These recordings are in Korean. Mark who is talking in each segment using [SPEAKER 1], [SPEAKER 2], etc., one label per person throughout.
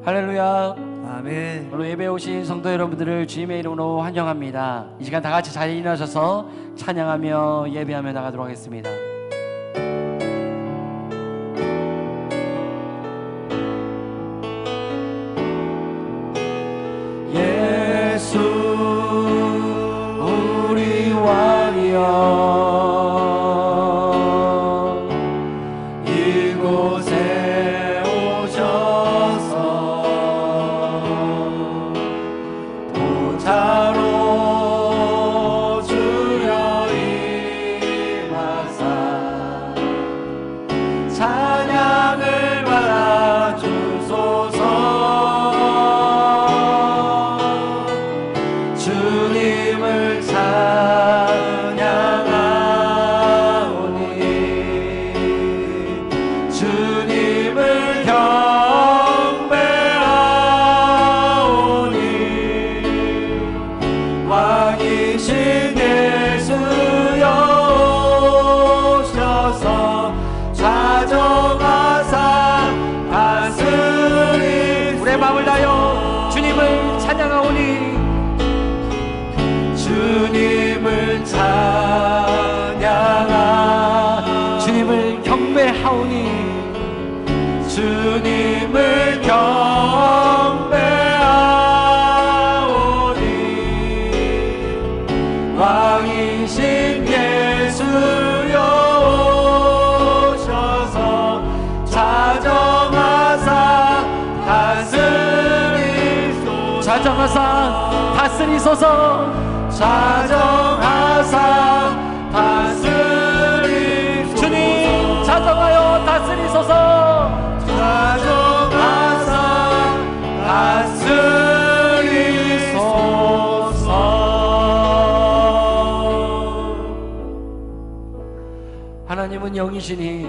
[SPEAKER 1] 할렐루야.
[SPEAKER 2] 아멘.
[SPEAKER 1] 오늘 예배에 오신 성도 여러분들을 주님의 이름으로 환영합니다. 이 시간 다 같이 자리에 일어나셔서 찬양하며 예배하며 나가도록 하겠습니다. 예수 우리 왕이여, 이곳에 오셔서 보좌로 주여 임하사 찬양을 받아주소서. 주님을 찬양하오니 주님을 경배하오니 왕이신 예수여 오셔서 좌정하사 다스리. 우리의 마음을 다하여 주님을 찬양하오니 주님을 찬양하 주님을 경배하오니 주님을 경배하오니 왕이신 예수여 오셔서 좌정하사 다스리소서. 좌정하사 다스리소서. 좌정하사 다스리소서. 주님 좌정하여 다스리소서. 좌정하사 다스리소서. 하나님은 영이시니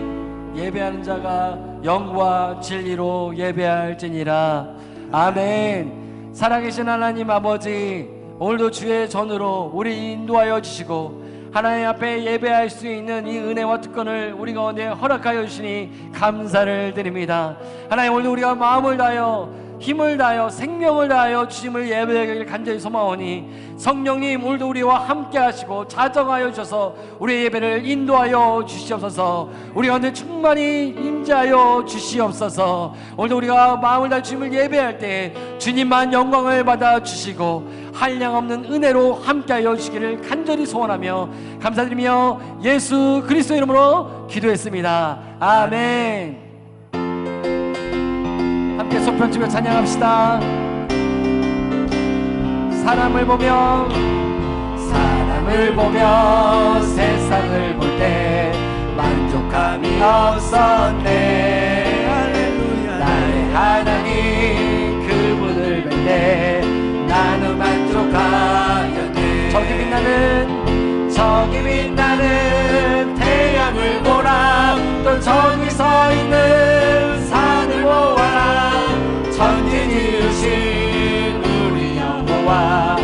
[SPEAKER 1] 예배하는 자가 영과 진리로 예배할지니라. 아멘. 살아계신 하나님 아버지, 오늘도 주의 전으로 우리 인도하여 주시고 하나님 앞에 예배할 수 있는 이 은혜와 특권을 우리 가운데 허락하여 주시니 감사를 드립니다. 하나님, 오늘 우리가 마음을 다하여 힘을 다하여 생명을 다하여 주님을 예배하기를 간절히 소망하오니 성령님 오늘도 우리와 함께 하시고 자정하여 주셔서 우리의 예배를 인도하여 주시옵소서. 우리 가운데 충만히 임재하여 주시옵소서. 오늘도 우리가 마음을 다해 주님을 예배할 때 주님만 영광을 받아 주시고 한량없는 은혜로 함께하여 주시기를 간절히 소원하며 감사드리며 예수 그리스도 이름으로 기도했습니다. 아멘. 함께 손편 치며 찬양합시다. 사람을 보며 세상을 볼 때 만족함이 없었네. 할렐루야. 나의 하나님 그분을 뵐 때 나는 만족하였네. 저기 빛나는 태양을 보라. 또 저기 서 있는 산을 보아라. 천지 지으신 우리 여호와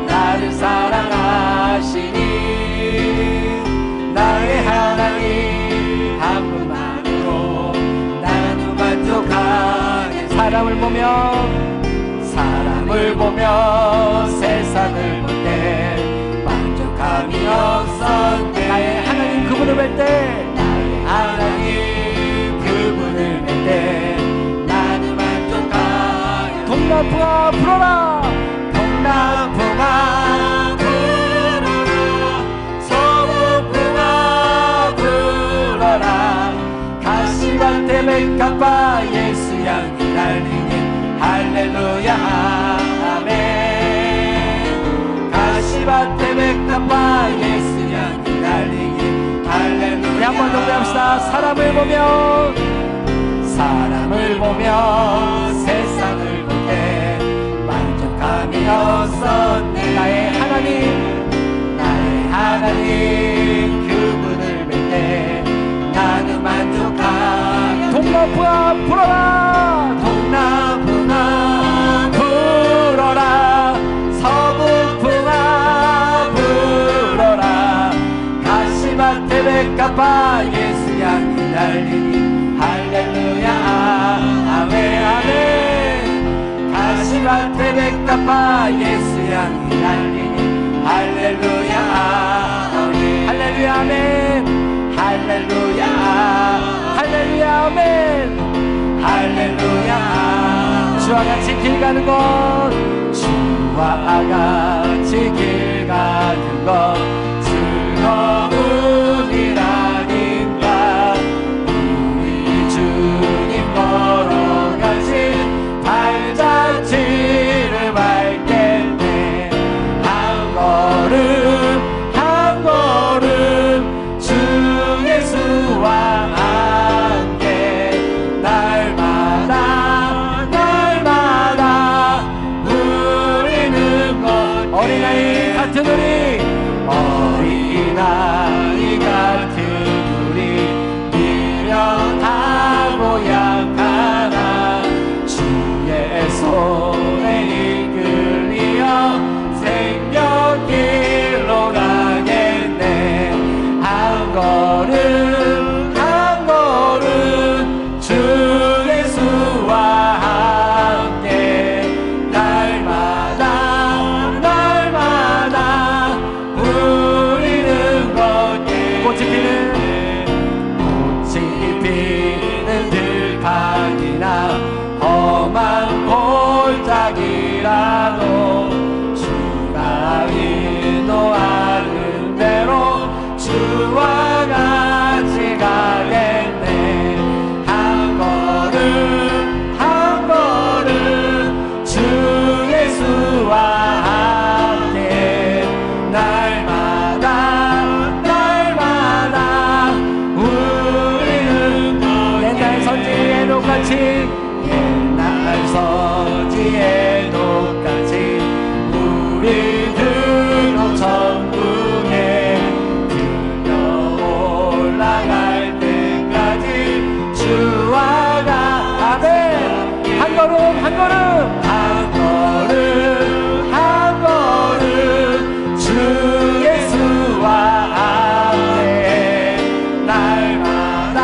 [SPEAKER 1] 나를 사랑하시니 나의 하나님 한 분만으로 나는 만족하게. 사람을 보며 세상을 볼 때 만족함이 없었네. 나의 하나님 그분을 뵐 때 나는 만족하여. 동남풍아 불어라. 동남풍아 불어라. 서북풍아 불어라. 가시밭에 백합화 예수 향기 달리니 할렐루야 아멘. 가시밭에 백합화 예수 향기 달리니 할렐루야. 우리 한번 더 합시다. 사람을 보며 세상을 볼 때 만족함이 없었네. 나의 하나님 그분을 뵐 때 나는 만족하여. 동남풍아 불어라. 동남풍아 불어라. 서북풍아 불어라. 가시밭에 백합화 예수 향기 달리니 할렐루야 아멘 아멘. 밭에 백합화 예수 향이 달리니 할렐루야 아멘 할렐루야 아멘 할렐루야 할렐루야 아멘 할렐루야 주와 같이 길 가는 것 주와 같이 길 가는 것 즐거운 일 아닌가 우리 주님 걸어가신 발자취를 밟겠네 한 걸음 주 예수와 함께 날마다 우리는 것 어린아이 같은 우리 어린아이 같은 우리 미련하고 약하나 주의 손에 이끌리어 생명길로 가겠네 한 걸음 주 예수와 함께 날마다 우리는 걷게 꽃이 피는 들판이나 험한 골짜기라도 주가 인도하는 대로 주와 같이 가겠네 한 걸음 주 예수와 함께 날마다 우리는 옛날 선지의 똑같이 옛날 서지의 똑같이 우리들도 천국에 들려 올라갈 때까지 주와 아멘 한 걸음 주 예수와 함께 날마다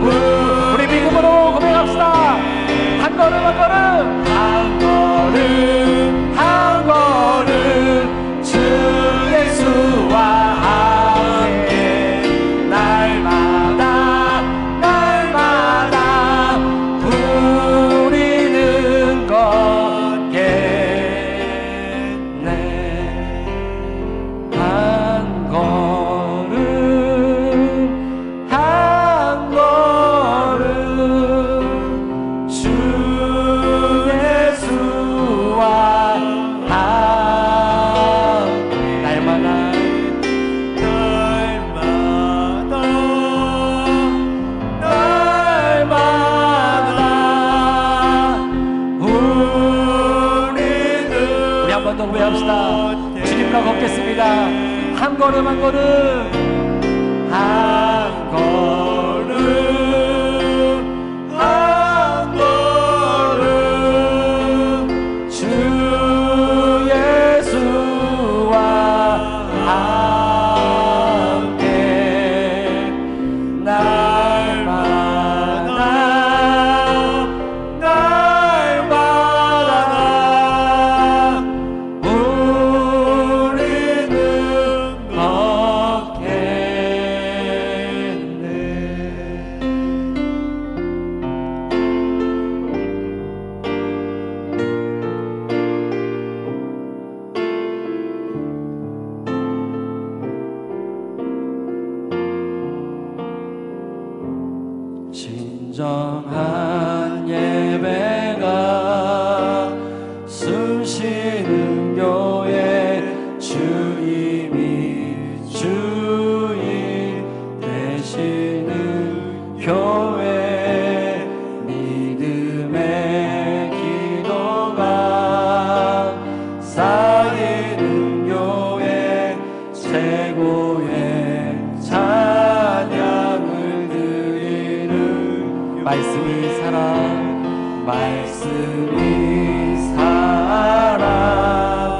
[SPEAKER 1] 우리 믿음으로 고백합시다 한 걸음 주 예수와 함께 날마다 우리는 걷겠네 한 걸음 주 예수와 함께 날마다 우리는 우리 한 번 더 고백합시다 주님과 걷겠습니다 한 걸음 주 예수와 함께 날마다 우리는 걷겠네 진정한 예배가 숨쉬는 교회 주님이 주인 되시는 교회 믿음의 기도가 쌓이는 교회 최고의 찬양을 드리는 말씀이 살아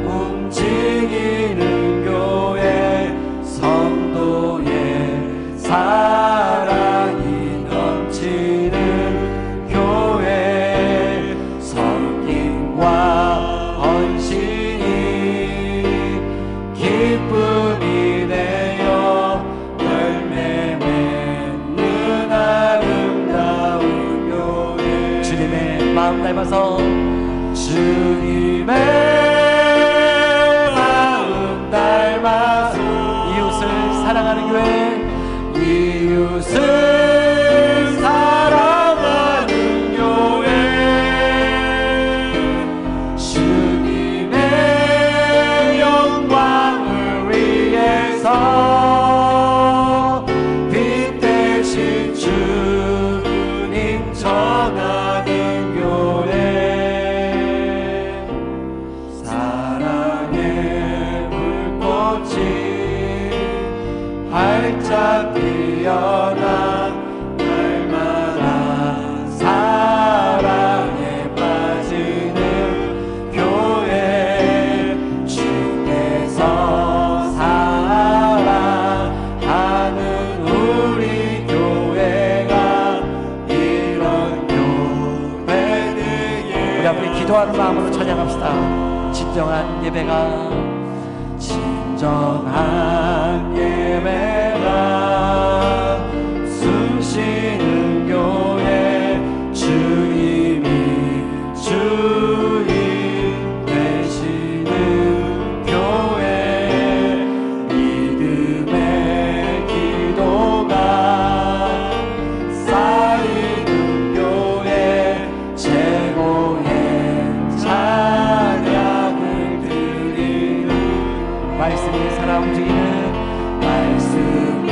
[SPEAKER 1] 움직이는 교회 성도의 사랑이 넘치는 교회 사랑하는 교회, 이웃을 사랑하는 교회, 주님의 영광을 위해서 빛 대신 주님 전하는 교회, 사랑의 불꽃이 활짝 피어나 날마다 사랑에 빠지는 교회, 주께서 사랑하는 우리 교회가 이런 교회들이에요. 우리 앞에 기도하는 마음으로 찬양합시다. 진정한 예배가, 진정한 예배가 숨쉬는 교회, 주님이 주인 되시는 교회, 믿음의 기도가 쌓이는 교회, 최고의 찬양을 드리는, 말씀이 살아 움직이는, 말씀이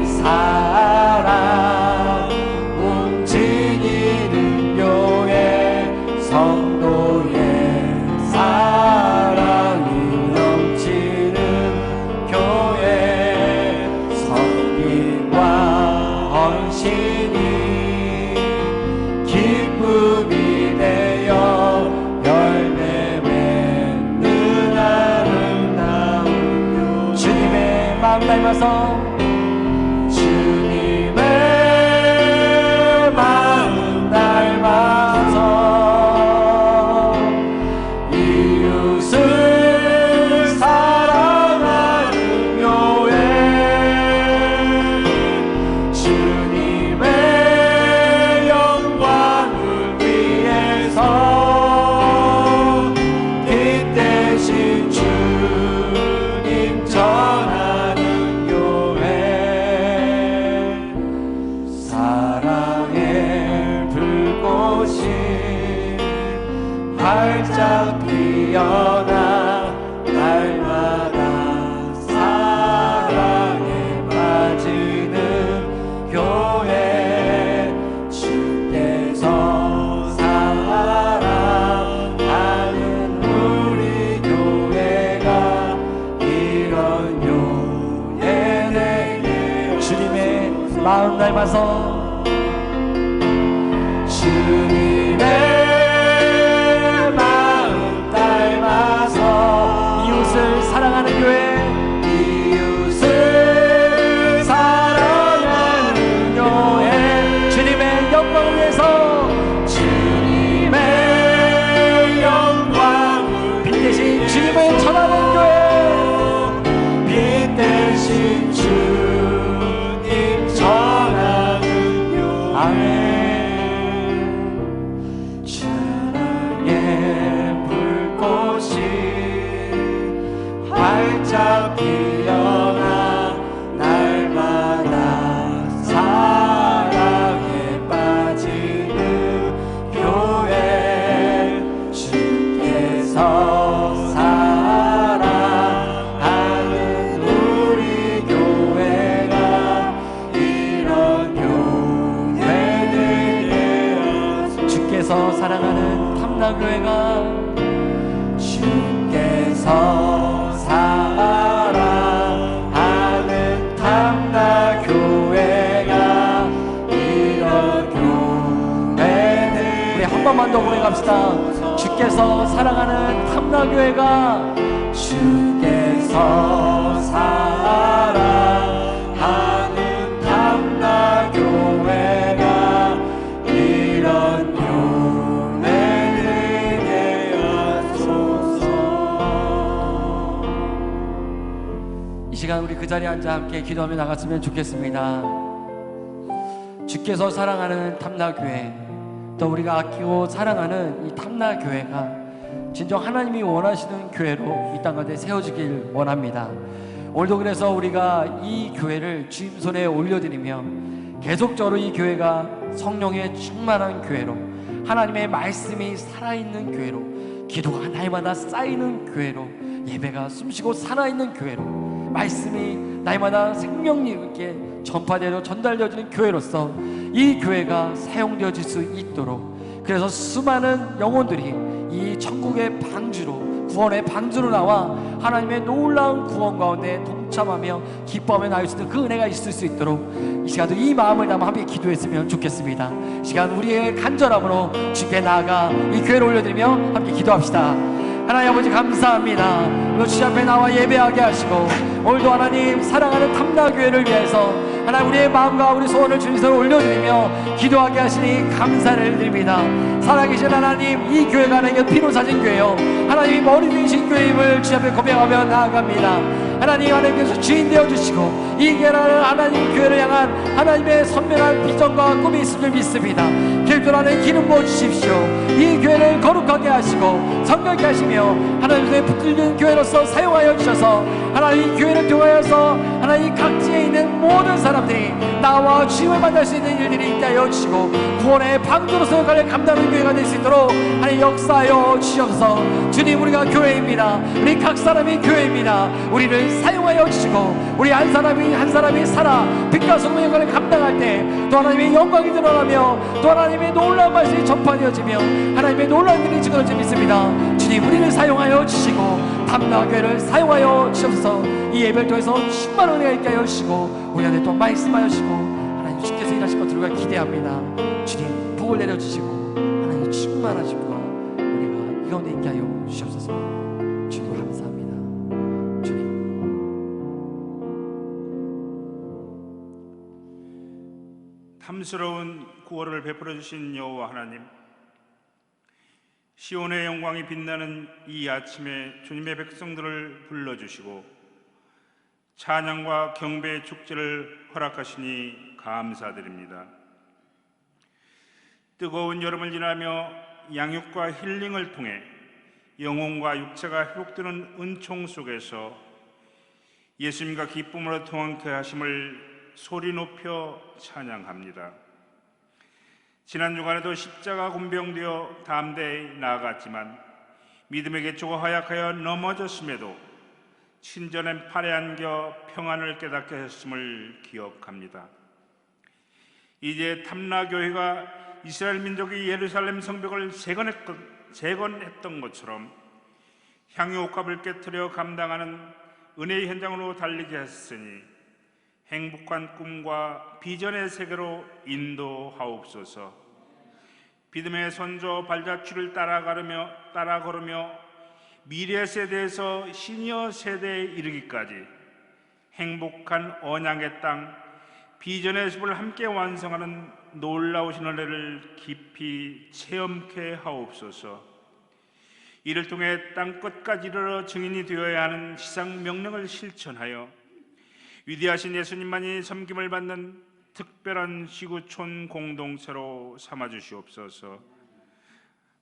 [SPEAKER 1] 살아 움직이는 교회, 성도의 사랑이 넘치는 교회, 섬김과 헌신이 기쁨이 되어 열매 맺는 아름다운 교회, 주님의 마음 닮아서, 주님의 마음 닮아서 이웃을 사랑하는 교회, 주님의 영광을 위해서 빛 대신 주님 전하는 교회, 사랑의 불꽃이 활짝 피어나 날마다 사랑에 빠지는 교회, 주께서 사랑하는 우리 교회가 이런 교회되게, 주님의 마음 닮아서, 주님의 마음 닮아서 이웃을 사랑하는 교회, 이웃을 사랑하는 교회, 주님의 영광을 위해서, 주님의 영광을 빛 대신 주님을 전하는 교회, 빛 대신 주님 전하는 교회, 아멘. 사랑의 불꽃이 활짝 피어나 날마다 사랑에 빠지는 교회, 주께서 사랑하는 우리 교회가 이런 교회되게, 주께서 사랑하는 탐나교회가, 주께서 사랑하는 탐나교회가 이런 교회되게, 우리 한 번만 더 고백합시다. 주께서 사랑하는 탐나교회가, 주께서 사랑하는 탐나교회가 이런 교회되게 하소서. 이 시간 우리 그 자리에 앉아 함께 기도하며 나갔으면 좋겠습니다. 주께서 사랑하는 탐나교회, 또 우리가 아끼고 사랑하는 이 탐나교회가 진정 하나님이 원하시는 교회로 이 땅 가운데 세워지길 원합니다. 오늘도 그래서 우리가 이 교회를 주님 손에 올려드리며 계속적으로 이 교회가 성령의 충만한 교회로, 하나님의 말씀이 살아있는 교회로, 기도가 날마다 쌓이는 교회로, 예배가 숨쉬고 살아있는 교회로, 말씀이 날마다 생명력 있게 전파되어 전달되어지는 교회로서 이 교회가 사용되어질 수 있도록, 그래서 수많은 영혼들이 이 천국의 방주로, 구원의 방주로 나와 하나님의 놀라운 구원 가운데 동참하며 기뻐하며 나올 수 있는 그 은혜가 있을 수 있도록 이 시간도 이 마음을 담아 함께 기도했으면 좋겠습니다. 이 시간 우리의 간절함으로 주께 나아가 이 교회를 올려드리며 함께 기도합시다. 하나님 아버지 감사합니다. 오늘 주님 앞에 나와 예배하게 하시고 오늘도 하나님 사랑하는 탐나교회를 위해서 하나님 우리의 마음과 우리 소원을 주님 손에 올려드리며 기도하게 하시니 감사를 드립니다. 살아계신 하나님, 이 교회가 하나님의 피로 사진 교회요, 하나님이 머리 되신 교회임을 주님 앞에 고백하며 나아갑니다. 하나님, 하나님께서 주인 되어주시고 이 교회라는 하나님 교회를 향한 하나님의 선명한 비전과 꿈이 있을 줄 믿습니다. 길도라는 기름 부어주십시오. 이 교회를 거룩하게 하시고 성결케 하시며 하나님의 붙들린 교회로서 사용하여 주셔서 하나님 이 교회를 통하여서 하나님 각지에 있는 모든 사람들이 나와 주님을 만날 수 있는 일들이 있게 하여 주시고 구원의 방주로서 역할을 감당하는 교회가 될 수 있도록 하나님 역사하여 주셔서, 주님 우리가 교회입니다. 우리 각 사람이 교회입니다. 우리를 사용하여 주시고 우리 한 사람이 살아 빛과 소금의 역할을 감당할 때 또 하나님의 영광이 드러나며 또 하나님의 놀라운 말씀이 전파되어지며 하나님의 놀라운 일이 증거될 줄 믿습니다. 주님 우리를 사용하여 주시고 탐나교회를 사용하여 주셔서 이 예배를 통해서 충만한 은혜가 있게 하여 주시고 우리 안에 또 말씀하여 주시고 하나님 주께서 일하실 것을 우리가 기대합니다. 주님 복을 내려주시고 하나님 충만하신 분과 우리가 이 가운데 있게 하여 주시옵소서. 주님 감사합니다. 주님
[SPEAKER 2] 탐스러운 구원을 베풀어 주신 여호와 하나님, 시온의 영광이 빛나는 이 아침에 주님의 백성들을 불러주시고 찬양과 경배의 축제를 허락하시니 감사드립니다. 뜨거운 여름을 지나며 양육과 힐링을 통해 영혼과 육체가 회복되는 은총 속에서 예수님과 기쁨으로 통한케 하심을 소리 높여 찬양합니다. 지난 주간에도 십자가 군병되어 담대히 나아갔지만 믿음의 개초가 허약하여 넘어졌음에도 친절한 팔에 안겨 평안을 깨닫게 하셨음을 기억합니다. 이제 탐나교회가 이스라엘 민족이 예루살렘 성벽을 재건했던 것처럼 향유옥합을 깨트려 감당하는 은혜의 현장으로 달리게 했으니 행복한 꿈과 비전의 세계로 인도하옵소서. 믿음의 선조 발자취를 따라 걸으며 미래 세대에서 시니어 세대에 이르기까지 행복한 언약의 땅, 비전의 숲을 함께 완성하는 놀라우신 은혜를 깊이 체험케 하옵소서. 이를 통해 땅 끝까지 이르러 증인이 되어야 하는 지상 명령을 실천하여 위대하신 예수님만이 섬김을 받는 특별한 지구촌 공동체로 삼아주시옵소서.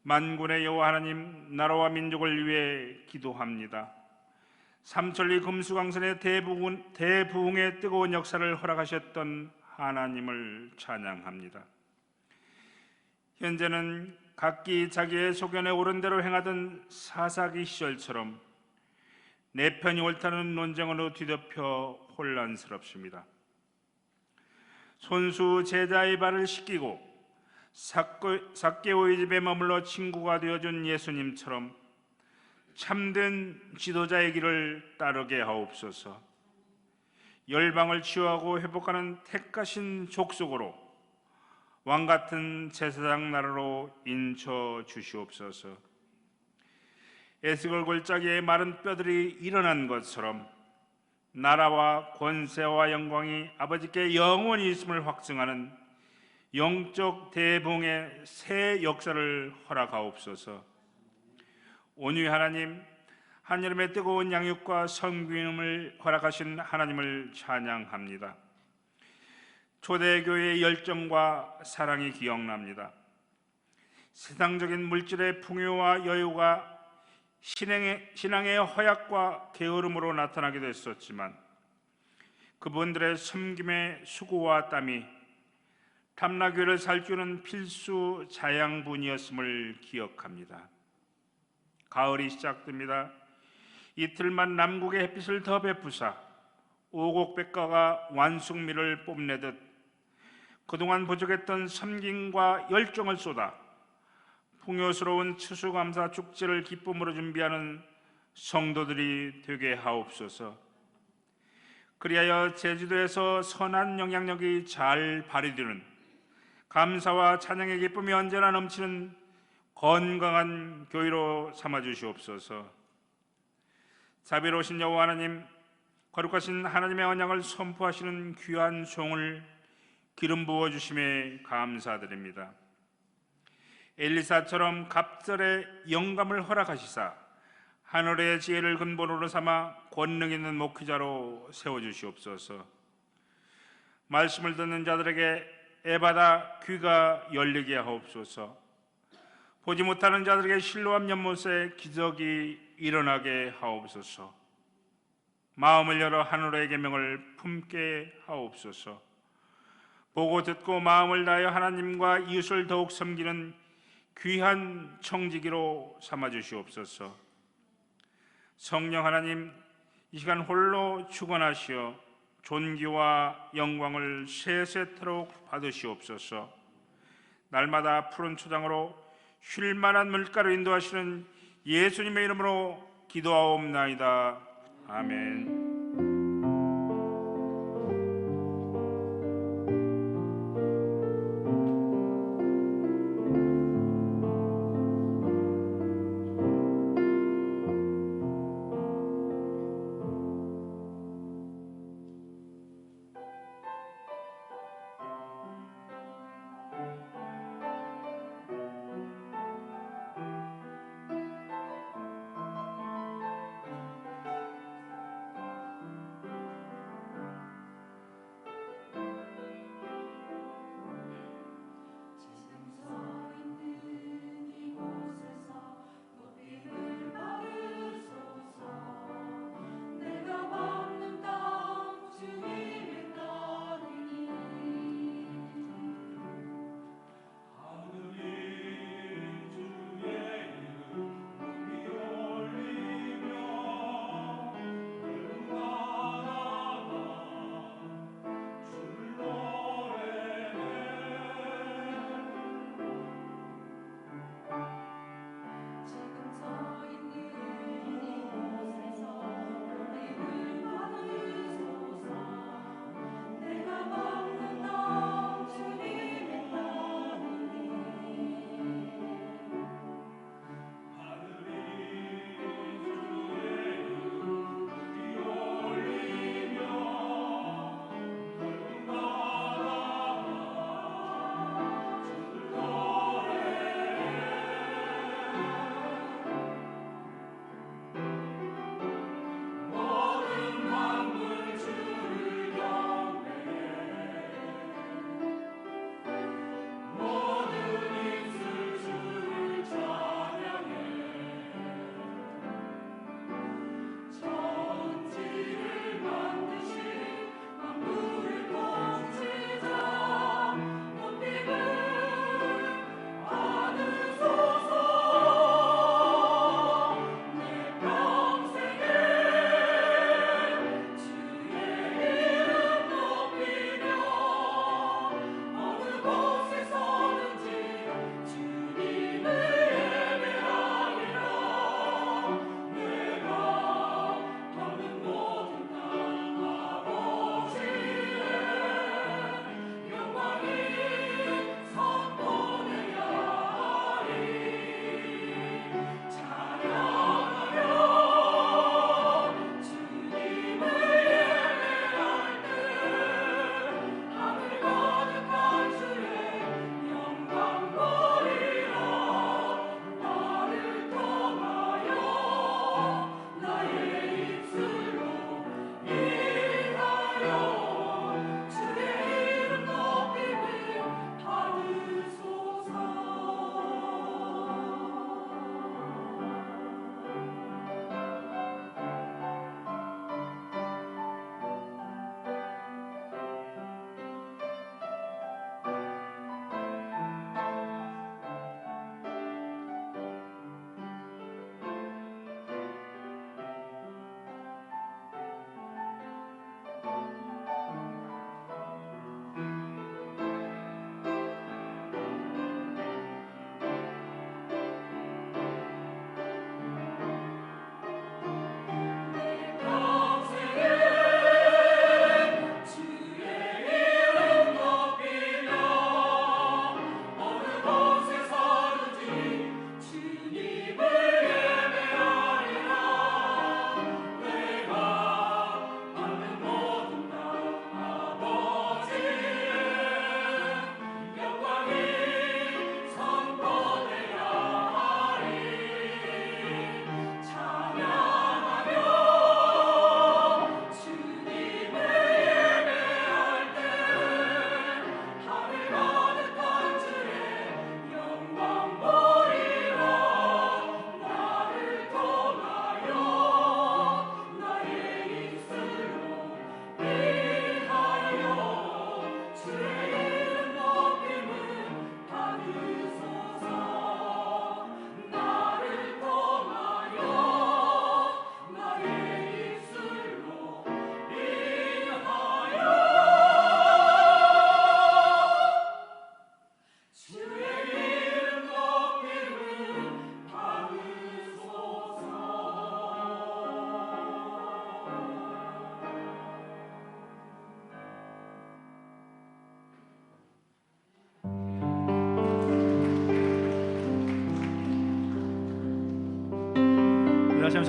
[SPEAKER 2] 만군의 여호와 하나님, 나라와 민족을 위해 기도합니다. 삼천리 금수강산의 대부흥의 뜨거운 역사를 허락하셨던 하나님을 찬양합니다. 현재는 각기 자기의 소견에 옳은 대로 행하던 사사기 시절처럼 내 편이 옳다는 논쟁으로 뒤덮여 혼란스럽습니다. 손수 제자의 발을 씻기고 삭개오의 집에 머물러 친구가 되어준 예수님처럼 참된 지도자의 길을 따르게 하옵소서. 열방을 치유하고 회복하는 택하신 족속으로 왕같은 제사장 나라로 인쳐 주시옵소서. 에스겔 골짜기에 마른 뼈들이 일어난 것처럼 나라와 권세와 영광이 아버지께 영원히 있음을 확증하는 영적 대붕의 새 역사를 허락하옵소서. 온유의 하나님, 한여름의 뜨거운 양육과 성김을 허락하신 하나님을 찬양합니다. 초대교회의 열정과 사랑이 기억납니다. 세상적인 물질의 풍요와 여유가 신앙의 허약과 게으름으로 나타나기도 했었지만 그분들의 섬김의 수고와 땀이 탐나교회를 살주는 필수 자양분이었음을 기억합니다. 가을이 시작됩니다. 이틀만 남국의 햇빛을 더 베푸사 오곡백과가 완숙미를 뽐내듯 그동안 부족했던 섬김과 열정을 쏟아 풍요스러운 추수감사 축제를 기쁨으로 준비하는 성도들이 되게 하옵소서. 그리하여 제주도에서 선한 영향력이 잘 발휘되는 감사와 찬양의 기쁨이 언제나 넘치는 건강한 교회로 삼아주시옵소서. 자비로우신 여호와 하나님, 거룩하신 하나님의 언약을 선포하시는 귀한 종을 기름 부어주심에 감사드립니다. 엘리사처럼 갑절의 영감을 허락하시사 하늘의 지혜를 근본으로 삼아 권능 있는 목회자로 세워주시옵소서. 말씀을 듣는 자들에게 애받아 귀가 열리게 하옵소서. 보지 못하는 자들에게 실로암 연못에 기적이 일어나게 하옵소서. 마음을 열어 하늘의 계명을 품게 하옵소서. 보고 듣고 마음을 다하여 하나님과 이웃을 더욱 섬기는 귀한 청지기로 삼아주시옵소서. 성령 하나님, 이 시간 홀로 주관하시어 존귀와 영광을 세세토록 받으시옵소서. 날마다 푸른 초장으로 쉴만한 물가로 인도하시는 예수님의 이름으로 기도하옵나이다. 아멘.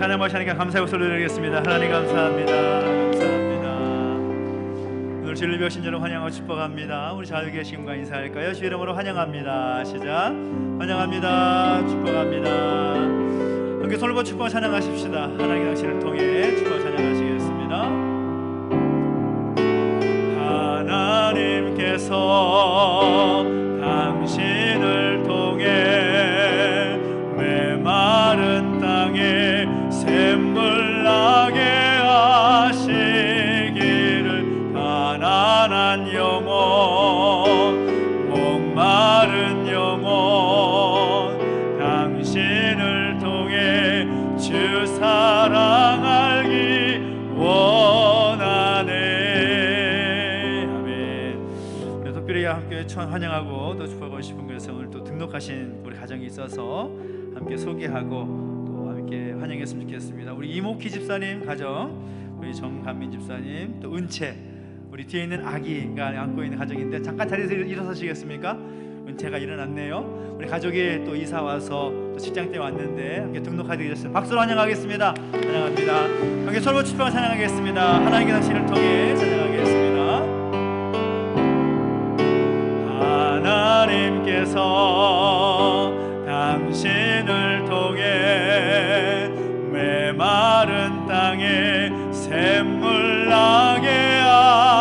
[SPEAKER 3] 찬양 마시니까 감사의 목소리를 드리겠습니다. 하나님 감사합니다. 감사합니다. 오늘 주를 배우신 여러분 환영하고 축복합니다. 우리 자유 계신과 인사할까요? 주 이름으로 환영합니다. 시작. 환영합니다. 축복합니다. 함께 손을 뻗 축복 찬양하십시다. 하나님의 당신을 통해 축복 찬양하시겠습니다. 하나님께서 당신을 통해 메마른 땅에 샘물 나게 하시기를 가난한 영혼 목마른 영혼 당신을 통해 주 사랑 알기 원하네. 아멘. 우리 특별히 함께 환영하고 또 축복하고 싶은 것은 오늘 또 등록하신 우리 가정이 있어서 함께 소개하고 또 함께 환영했으면 좋겠습니다. 우리 이목희 집사님 가정, 우리 정감민 집사님, 또 은채, 우리 뒤에 있는 아기가 안고 있는 가정인데 잠깐 자리에서 일어서시겠습니까? 은채가 일어났네요. 우리 가족이 또 이사 와서 또 직장 때문에 왔는데 함께 등록하게 되셨습니다. 박수로 환영하겠습니다. 환영합니다. 함께 서로 축복을 찬양하겠습니다. 하나님의 당신을 통해 찬양하겠습니다. 하나님께서 당신을 통해 메마른 땅에 샘물 나게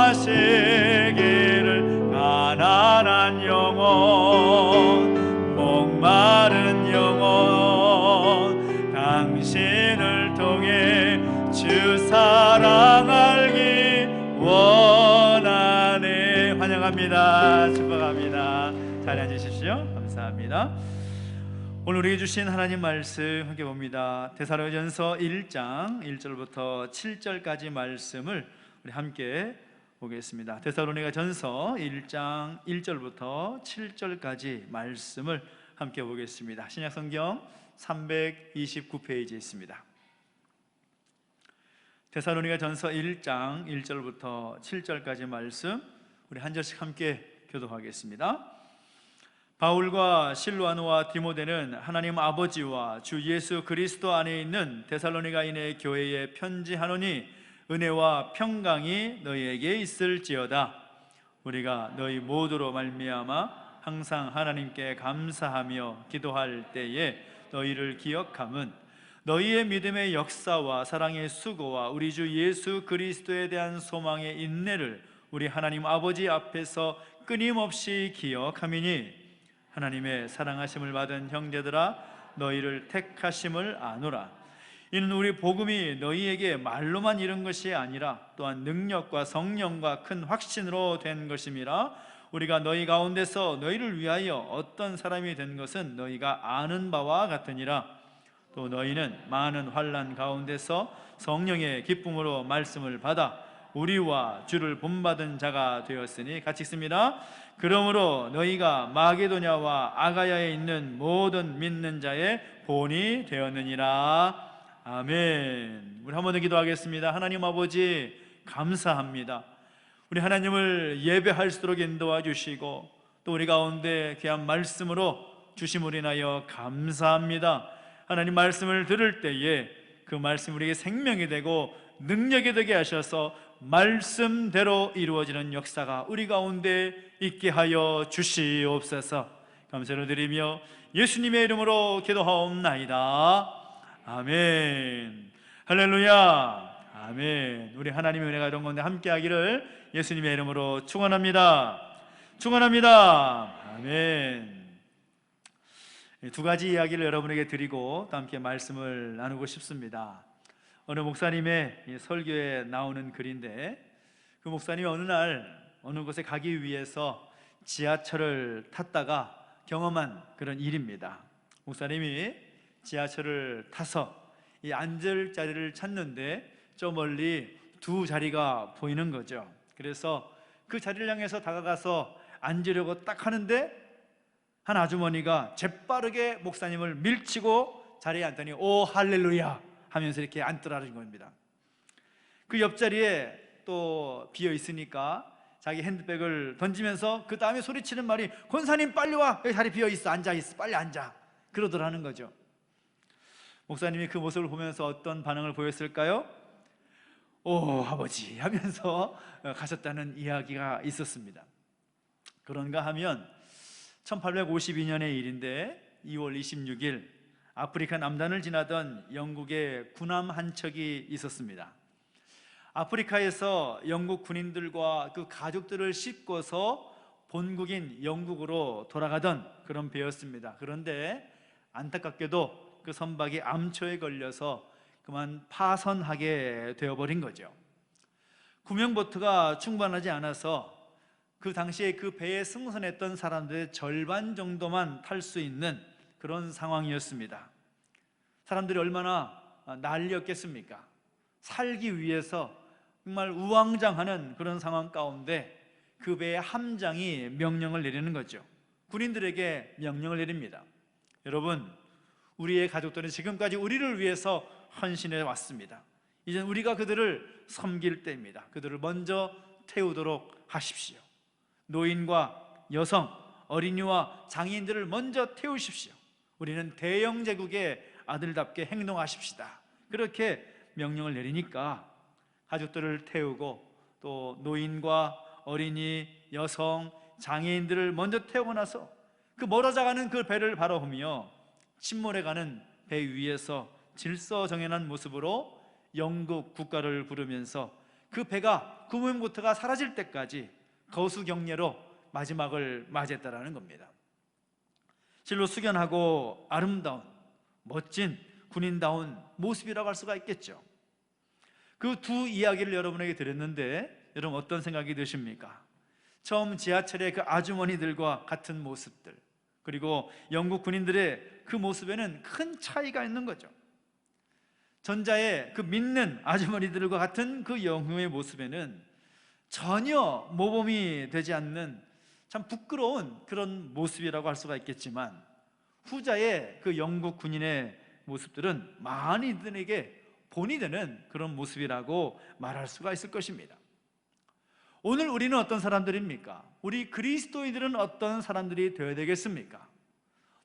[SPEAKER 3] 하시기를 가난한 영혼 목마른 영혼 당신을 통해 주 사랑 알기 원하네. 환영합니다. 축복합니다. 자리 앉으십시오. 감사합니다. 오늘 우리에게 주신 하나님 말씀 함께 봅니다. 데살로니가전서 1장 1절부터 7절까지 말씀을 우리 함께 보겠습니다. 데살로니가전서 1장 1절부터 7절까지 말씀을 함께 보겠습니다. 신약성경 329페이지에 있습니다. 데살로니가전서 1장 1절부터 7절까지 말씀 우리 한 절씩 함께 교독하겠습니다. 바울과 실로아노와 디모데는 하나님 아버지와 주 예수 그리스도 안에 있는 데살로니가인의 교회에 편지하노니 은혜와 평강이 너희에게 있을지어다. 우리가 너희 모두로 말미암아 항상 하나님께 감사하며 기도할 때에 너희를 기억함은 너희의 믿음의 역사와 사랑의 수고와 우리 주 예수 그리스도에 대한 소망의 인내를 우리 하나님 아버지 앞에서 끊임없이 기억함이니 하나님의 사랑하심을 받은 형제들아 너희를 택하심을 아노라. 이는 우리 복음이 너희에게 말로만 이른 것이 아니라 또한 능력과 성령과 큰 확신으로 된 것임이라. 우리가 너희 가운데서 너희를 위하여 어떤 사람이 된 것은 너희가 아는 바와 같으니라. 또 너희는 많은 환난 가운데서 성령의 기쁨으로 말씀을 받아 우리와 주를 본받은 자가 되었으니. 같이 읽습니다. 그러므로 너희가 마게도냐와 아가야에 있는 모든 믿는 자의 본이 되었느니라. 아멘. 우리 한 번 더 기도하겠습니다. 하나님 아버지 감사합니다. 우리 하나님을 예배할 수 있도록 인도해 주시고 또 우리 가운데 귀한 말씀으로 주심을 인하여 감사합니다. 하나님 말씀을 들을 때에 그 말씀이 우리에게 생명이 되고 능력이 되게 하셔서 말씀대로 이루어지는 역사가 우리 가운데 있게 하여 주시옵소서. 감사를 드리며 예수님의 이름으로 기도하옵나이다. 아멘. 할렐루야. 아멘. 우리 하나님의 은혜가 이런 건데 함께하기를 예수님의 이름으로 축원합니다. 축원합니다. 아멘. 두 가지 이야기를 여러분에게 드리고 또 함께 말씀을 나누고 싶습니다. 어느 목사님의 설교에 나오는 글인데 그 목사님이 어느 날 어느 곳에 가기 위해서 지하철을 탔다가 경험한 그런 일입니다. 목사님이 지하철을 타서 이 앉을 자리를 찾는데 저 멀리 두 자리가 보이는 거죠. 그래서 그 자리를 향해서 다가가서 앉으려고 딱 하는데 한 아주머니가 재빠르게 목사님을 밀치고 자리에 앉더니 오 할렐루야 하면서 이렇게 앉더라는 겁니다. 그 옆자리에 또 비어 있으니까 자기 핸드백을 던지면서 그 다음에 소리치는 말이 권사님 빨리 와, 여기 자리 비어 있어, 앉아 있어, 빨리 앉아, 그러더라는 거죠. 목사님이 그 모습을 보면서 어떤 반응을 보였을까요? 오, 아버지 하면서 가셨다는 이야기가 있었습니다. 그런가 하면 1852년의 일인데 2월 26일 아프리카 남단을 지나던 영국의 군함 한 척이 있었습니다. 아프리카에서 영국 군인들과 그 가족들을 싣고서 본국인 영국으로 돌아가던 그런 배였습니다. 그런데 안타깝게도 그 선박이 암초에 걸려서 그만 파선하게 되어버린 거죠. 구명보트가 충분하지 않아서 그 당시에 그 배에 승선했던 사람들의 절반 정도만 탈 수 있는 그런 상황이었습니다. 사람들이 얼마나 난리였겠습니까? 살기 위해서 정말 우왕좌왕하는 그런 상황 가운데 그 배의 함장이 명령을 내리는 거죠. 군인들에게 명령을 내립니다. 여러분, 우리의 가족들은 지금까지 우리를 위해서 헌신해 왔습니다. 이제 우리가 그들을 섬길 때입니다. 그들을 먼저 태우도록 하십시오. 노인과 여성, 어린이와 장애인들을 먼저 태우십시오. 우리는 대영 제국의 아들답게 행동하십시다. 그렇게 명령을 내리니까 가족들을 태우고 또 노인과 어린이, 여성, 장애인들을 먼저 태우고 나서 그 멀어져가는 그 배를 바라보며 침몰해가는 배 위에서 질서정연한 모습으로 영국 국가를 부르면서 그 배가 구명보트가 사라질 때까지 거수경례로 마지막을 맞이했다라는 겁니다. 실로 숙연하고 아름다운 멋진 군인다운 모습이라고 할 수가 있겠죠. 그 두 이야기를 여러분에게 드렸는데 여러분 어떤 생각이 드십니까? 처음 지하철의 그 아주머니들과 같은 모습들, 그리고 영국 군인들의 그 모습에는 큰 차이가 있는 거죠. 전자의 그 믿는 아주머니들과 같은 그 영웅의 모습에는 전혀 모범이 되지 않는 참 부끄러운 그런 모습이라고 할 수가 있겠지만, 후자의 그 영국 군인의 모습들은 많이들에게 본이 되는 그런 모습이라고 말할 수가 있을 것입니다. 오늘 우리는 어떤 사람들입니까? 우리 그리스도인들은 어떤 사람들이 되어야 되겠습니까?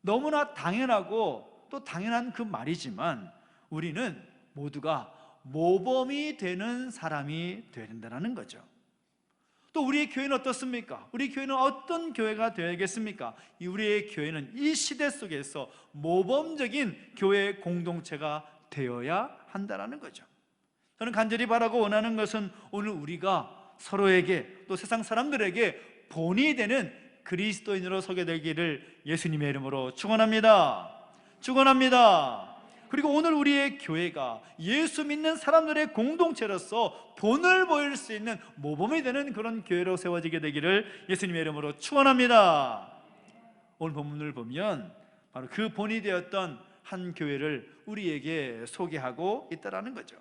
[SPEAKER 3] 너무나 당연하고 또 당연한 그 말이지만 우리는 모두가 모범이 되는 사람이 되어야 된다는 거죠. 또 우리의 교회는 어떻습니까? 우리 교회는 어떤 교회가 되어야겠습니까? 우리의 교회는 이 시대 속에서 모범적인 교회 공동체가 되어야 한다는 거죠. 저는 간절히 바라고 원하는 것은 오늘 우리가 서로에게 또 세상 사람들에게 본이 되는 그리스도인으로 서게 되기를 예수님의 이름으로 축원합니다. 축원합니다. 그리고 오늘 우리의 교회가 예수 믿는 사람들의 공동체로서 본을 보일 수 있는 모범이 되는 그런 교회로 세워지게 되기를 예수님의 이름으로 축원합니다. 오늘 본문을 보면 바로 그 본이 되었던 한 교회를 우리에게 소개하고 있다라는 거죠.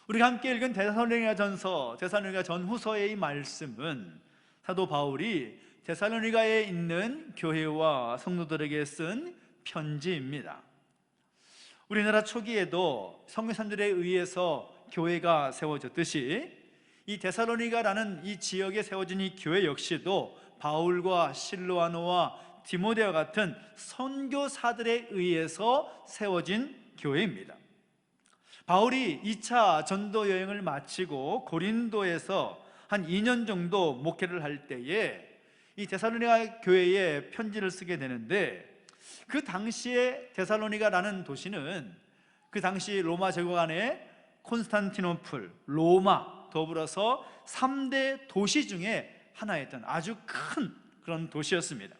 [SPEAKER 3] 우리가 함께 읽은 데살로니가 전서, 데살로니가 전후서의 이 말씀은 사도 바울이 데살로니가에 있는 교회와 성도들에게 쓴 편지입니다. 우리나라 초기에도 선교사들에 의해서 교회가 세워졌듯이 이 데살로니가라는 이 지역에 세워진 이 교회 역시도 바울과 실로아노와 디모데와 같은 선교사들에 의해서 세워진 교회입니다. 바울이 2차 전도 여행을 마치고 고린도에서 한 2년 정도 목회를 할 때에 이 데살로니가 교회에 편지를 쓰게 되는데, 그 당시에 데살로니가라는 도시는 그 당시 로마 제국 안에 콘스탄티노플, 로마 더불어서 3대 도시 중에 하나였던 아주 큰 그런 도시였습니다.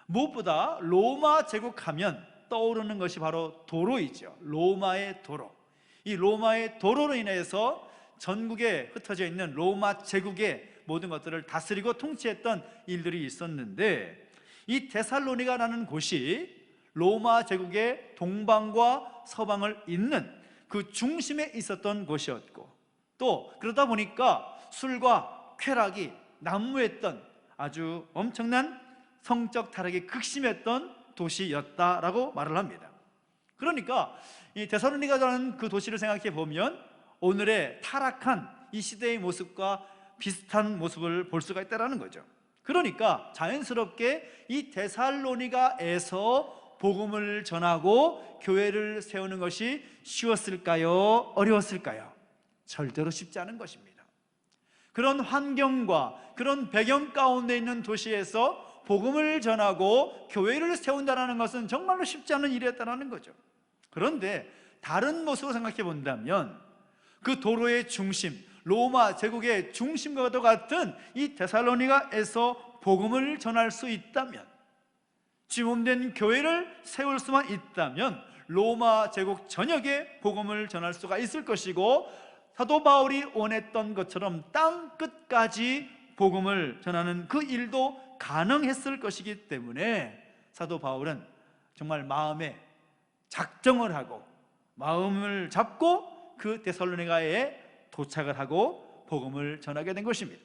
[SPEAKER 3] 무엇보다 로마 제국하면 떠오르는 것이 바로 도로이죠. 로마의 도로. 이 로마의 도로로 인해서 전국에 흩어져 있는 로마 제국의 모든 것들을 다스리고 통치했던 일들이 있었는데, 이 데살로니가라는 곳이 로마 제국의 동방과 서방을 잇는 그 중심에 있었던 곳이었고, 또 그러다 보니까 술과 쾌락이 난무했던 아주 엄청난 성적 타락이 극심했던 도시였다라고 말을 합니다. 그러니까 이 데살로니가라는 그 도시를 생각해 보면 오늘의 타락한 이 시대의 모습과 비슷한 모습을 볼 수가 있다는 거죠. 그러니까 자연스럽게 이 데살로니가에서 복음을 전하고 교회를 세우는 것이 쉬웠을까요? 어려웠을까요? 절대로 쉽지 않은 것입니다. 그런 환경과 그런 배경 가운데 있는 도시에서 복음을 전하고 교회를 세운다는 것은 정말로 쉽지 않은 일이었다는 거죠. 그런데 다른 모습으로 생각해 본다면 그 도로의 중심, 로마 제국의 중심과도 같은 이 데살로니가에서 복음을 전할 수 있다면, 지몸된 교회를 세울 수만 있다면 로마 제국 전역에 복음을 전할 수가 있을 것이고, 사도 바울이 원했던 것처럼 땅 끝까지 복음을 전하는 그 일도 가능했을 것이기 때문에 사도 바울은 정말 마음에 작정을 하고 마음을 잡고 그 데살로니가에 도착을 하고 복음을 전하게 된 것입니다.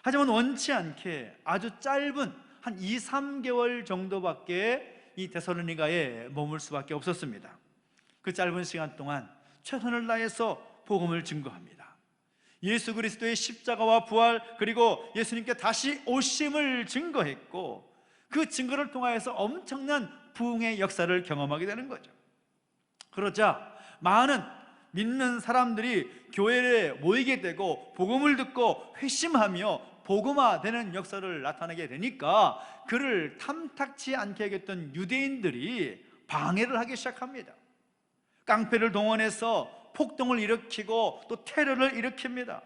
[SPEAKER 3] 하지만 원치 않게 아주 짧은 한 2-3개월 정도밖에 이 데살로니가에 머물 수밖에 없었습니다. 그 짧은 시간 동안 최선을 다해서 복음을 증거합니다. 예수 그리스도의 십자가와 부활, 그리고 예수님께 다시 오심을 증거했고, 그 증거를 통하여서 엄청난 부흥의 역사를 경험하게 되는 거죠. 그러자 많은 믿는 사람들이 교회에 모이게 되고 복음을 듣고 회심하며 복음화되는 역사를 나타내게 되니까 그를 탐탁치 않게 여겼던 유대인들이 방해를 하기 시작합니다. 깡패를 동원해서 폭동을 일으키고 또 테러를 일으킵니다.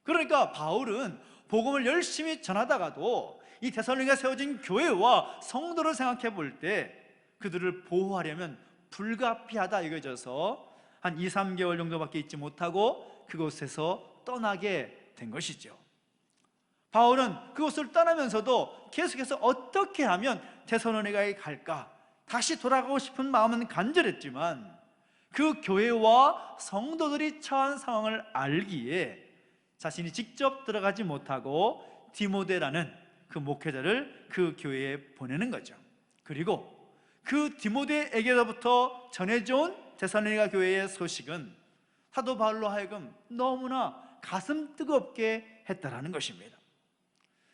[SPEAKER 3] 그러니까 바울은 복음을 열심히 전하다가도 이 데살로니가에 세워진 교회와 성도를 생각해 볼 때 그들을 보호하려면 불가피하다 여겨져서 한 2-3개월 정도밖에 있지 못하고 그곳에서 떠나게 된 것이죠. 바울은 그곳을 떠나면서도 계속해서 어떻게 하면 데살로니가에 갈까, 다시 돌아가고 싶은 마음은 간절했지만 그 교회와 성도들이 처한 상황을 알기에 자신이 직접 들어가지 못하고 디모데라는 그 목회자를 그 교회에 보내는 거죠. 그리고 그 디모데에게로부터 전해져온 데살로니가 교회의 소식은 사도 바울로 하여금 너무나 가슴 뜨겁게 했다라는 것입니다.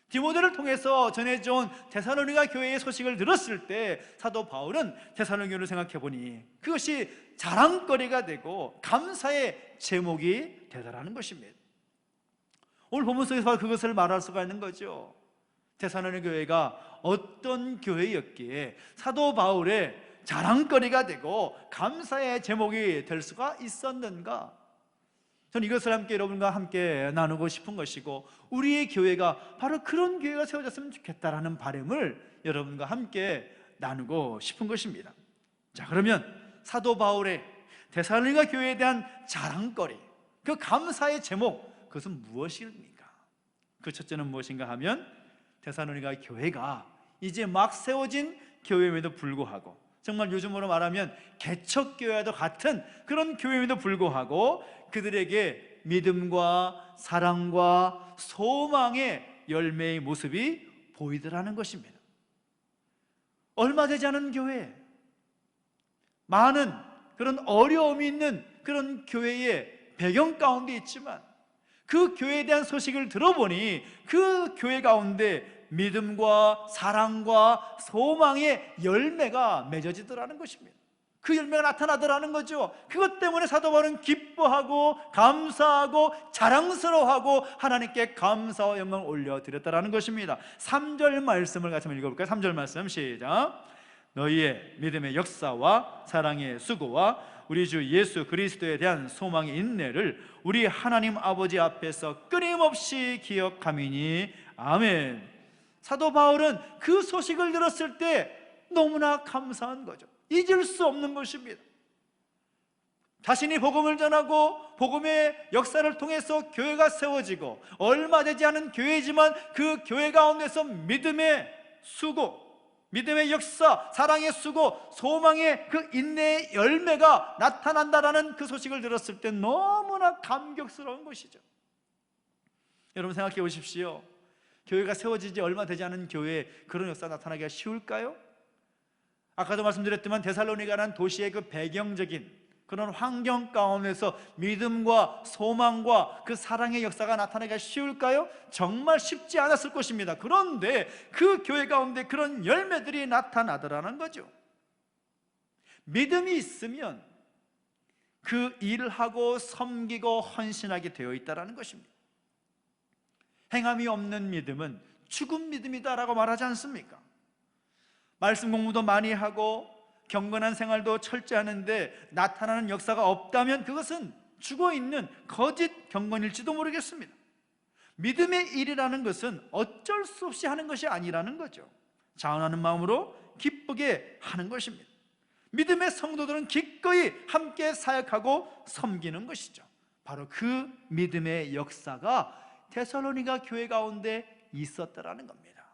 [SPEAKER 3] 디모데를 통해서 전해져온 데살로니가 교회의 소식을 들었을 때 사도 바울은 데살로니가를 생각해 보니 그것이 자랑거리가 되고 감사의 제목이 되더라는 것입니다. 오늘 본문 속에서 바로 그것을 말할 수가 있는 거죠. 데살로니가 교회가 어떤 교회였기에 사도 바울의 자랑거리가 되고 감사의 제목이 될 수가 있었는가? 저는 이것을 함께 여러분과 함께 나누고 싶은 것이고, 우리의 교회가 바로 그런 교회가 세워졌으면 좋겠다라는 바람을 여러분과 함께 나누고 싶은 것입니다. 자, 그러면 사도 바울의 데살로니가 교회에 대한 자랑거리, 그 감사의 제목, 그것은 무엇입니까? 그 첫째는 무엇인가 하면 데살로니가 교회가 이제 막 세워진 교회임에도 불구하고, 정말 요즘으로 말하면 개척교회와도 같은 그런 교회임에도 불구하고 그들에게 믿음과 사랑과 소망의 열매의 모습이 보이더라는 것입니다. 얼마 되지 않은 교회, 많은 그런 어려움이 있는 그런 교회의 배경 가운데 있지만 그 교회에 대한 소식을 들어보니 그 교회 가운데 믿음과 사랑과 소망의 열매가 맺어지더라는 것입니다. 그 열매가 나타나더라는 거죠. 그것 때문에 사도 바울은 기뻐하고 감사하고 자랑스러워하고 하나님께 감사와 영광을 올려드렸다라는 것입니다. 3절 말씀을 같이 한번 읽어볼까요? 3절 말씀 시작. 너희의 믿음의 역사와 사랑의 수고와 우리 주 예수 그리스도에 대한 소망의 인내를 우리 하나님 아버지 앞에서 끊임없이 기억함이니 아멘. 사도 바울은 그 소식을 들었을 때 너무나 감사한 거죠. 잊을 수 없는 것입니다. 자신이 복음을 전하고 복음의 역사를 통해서 교회가 세워지고 얼마 되지 않은 교회지만 그 교회 가운데서 믿음의 수고, 믿음의 역사, 사랑의 수고, 소망의 그 인내의 열매가 나타난다라는 그 소식을 들었을 때 너무나 감격스러운 것이죠. 여러분 생각해 보십시오. 교회가 세워지지 얼마 되지 않은 교회에 그런 역사가 나타나기가 쉬울까요? 아까도 말씀드렸지만 데살로니가라는 도시의 그 배경적인 그런 환경 가운데서 믿음과 소망과 그 사랑의 역사가 나타나기가 쉬울까요? 정말 쉽지 않았을 것입니다. 그런데 그 교회 가운데 그런 열매들이 나타나더라는 거죠. 믿음이 있으면 그 일을 하고 섬기고 헌신하게 되어 있다는 것입니다. 행함이 없는 믿음은 죽은 믿음이다라고 말하지 않습니까? 말씀 공부도 많이 하고 경건한 생활도 철저하는데 나타나는 역사가 없다면 그것은 죽어있는 거짓 경건일지도 모르겠습니다. 믿음의 일이라는 것은 어쩔 수 없이 하는 것이 아니라는 거죠. 자원하는 마음으로 기쁘게 하는 것입니다. 믿음의 성도들은 기꺼이 함께 사역하고 섬기는 것이죠. 바로 그 믿음의 역사가 데살로니가 교회 가운데 있었다라는 겁니다.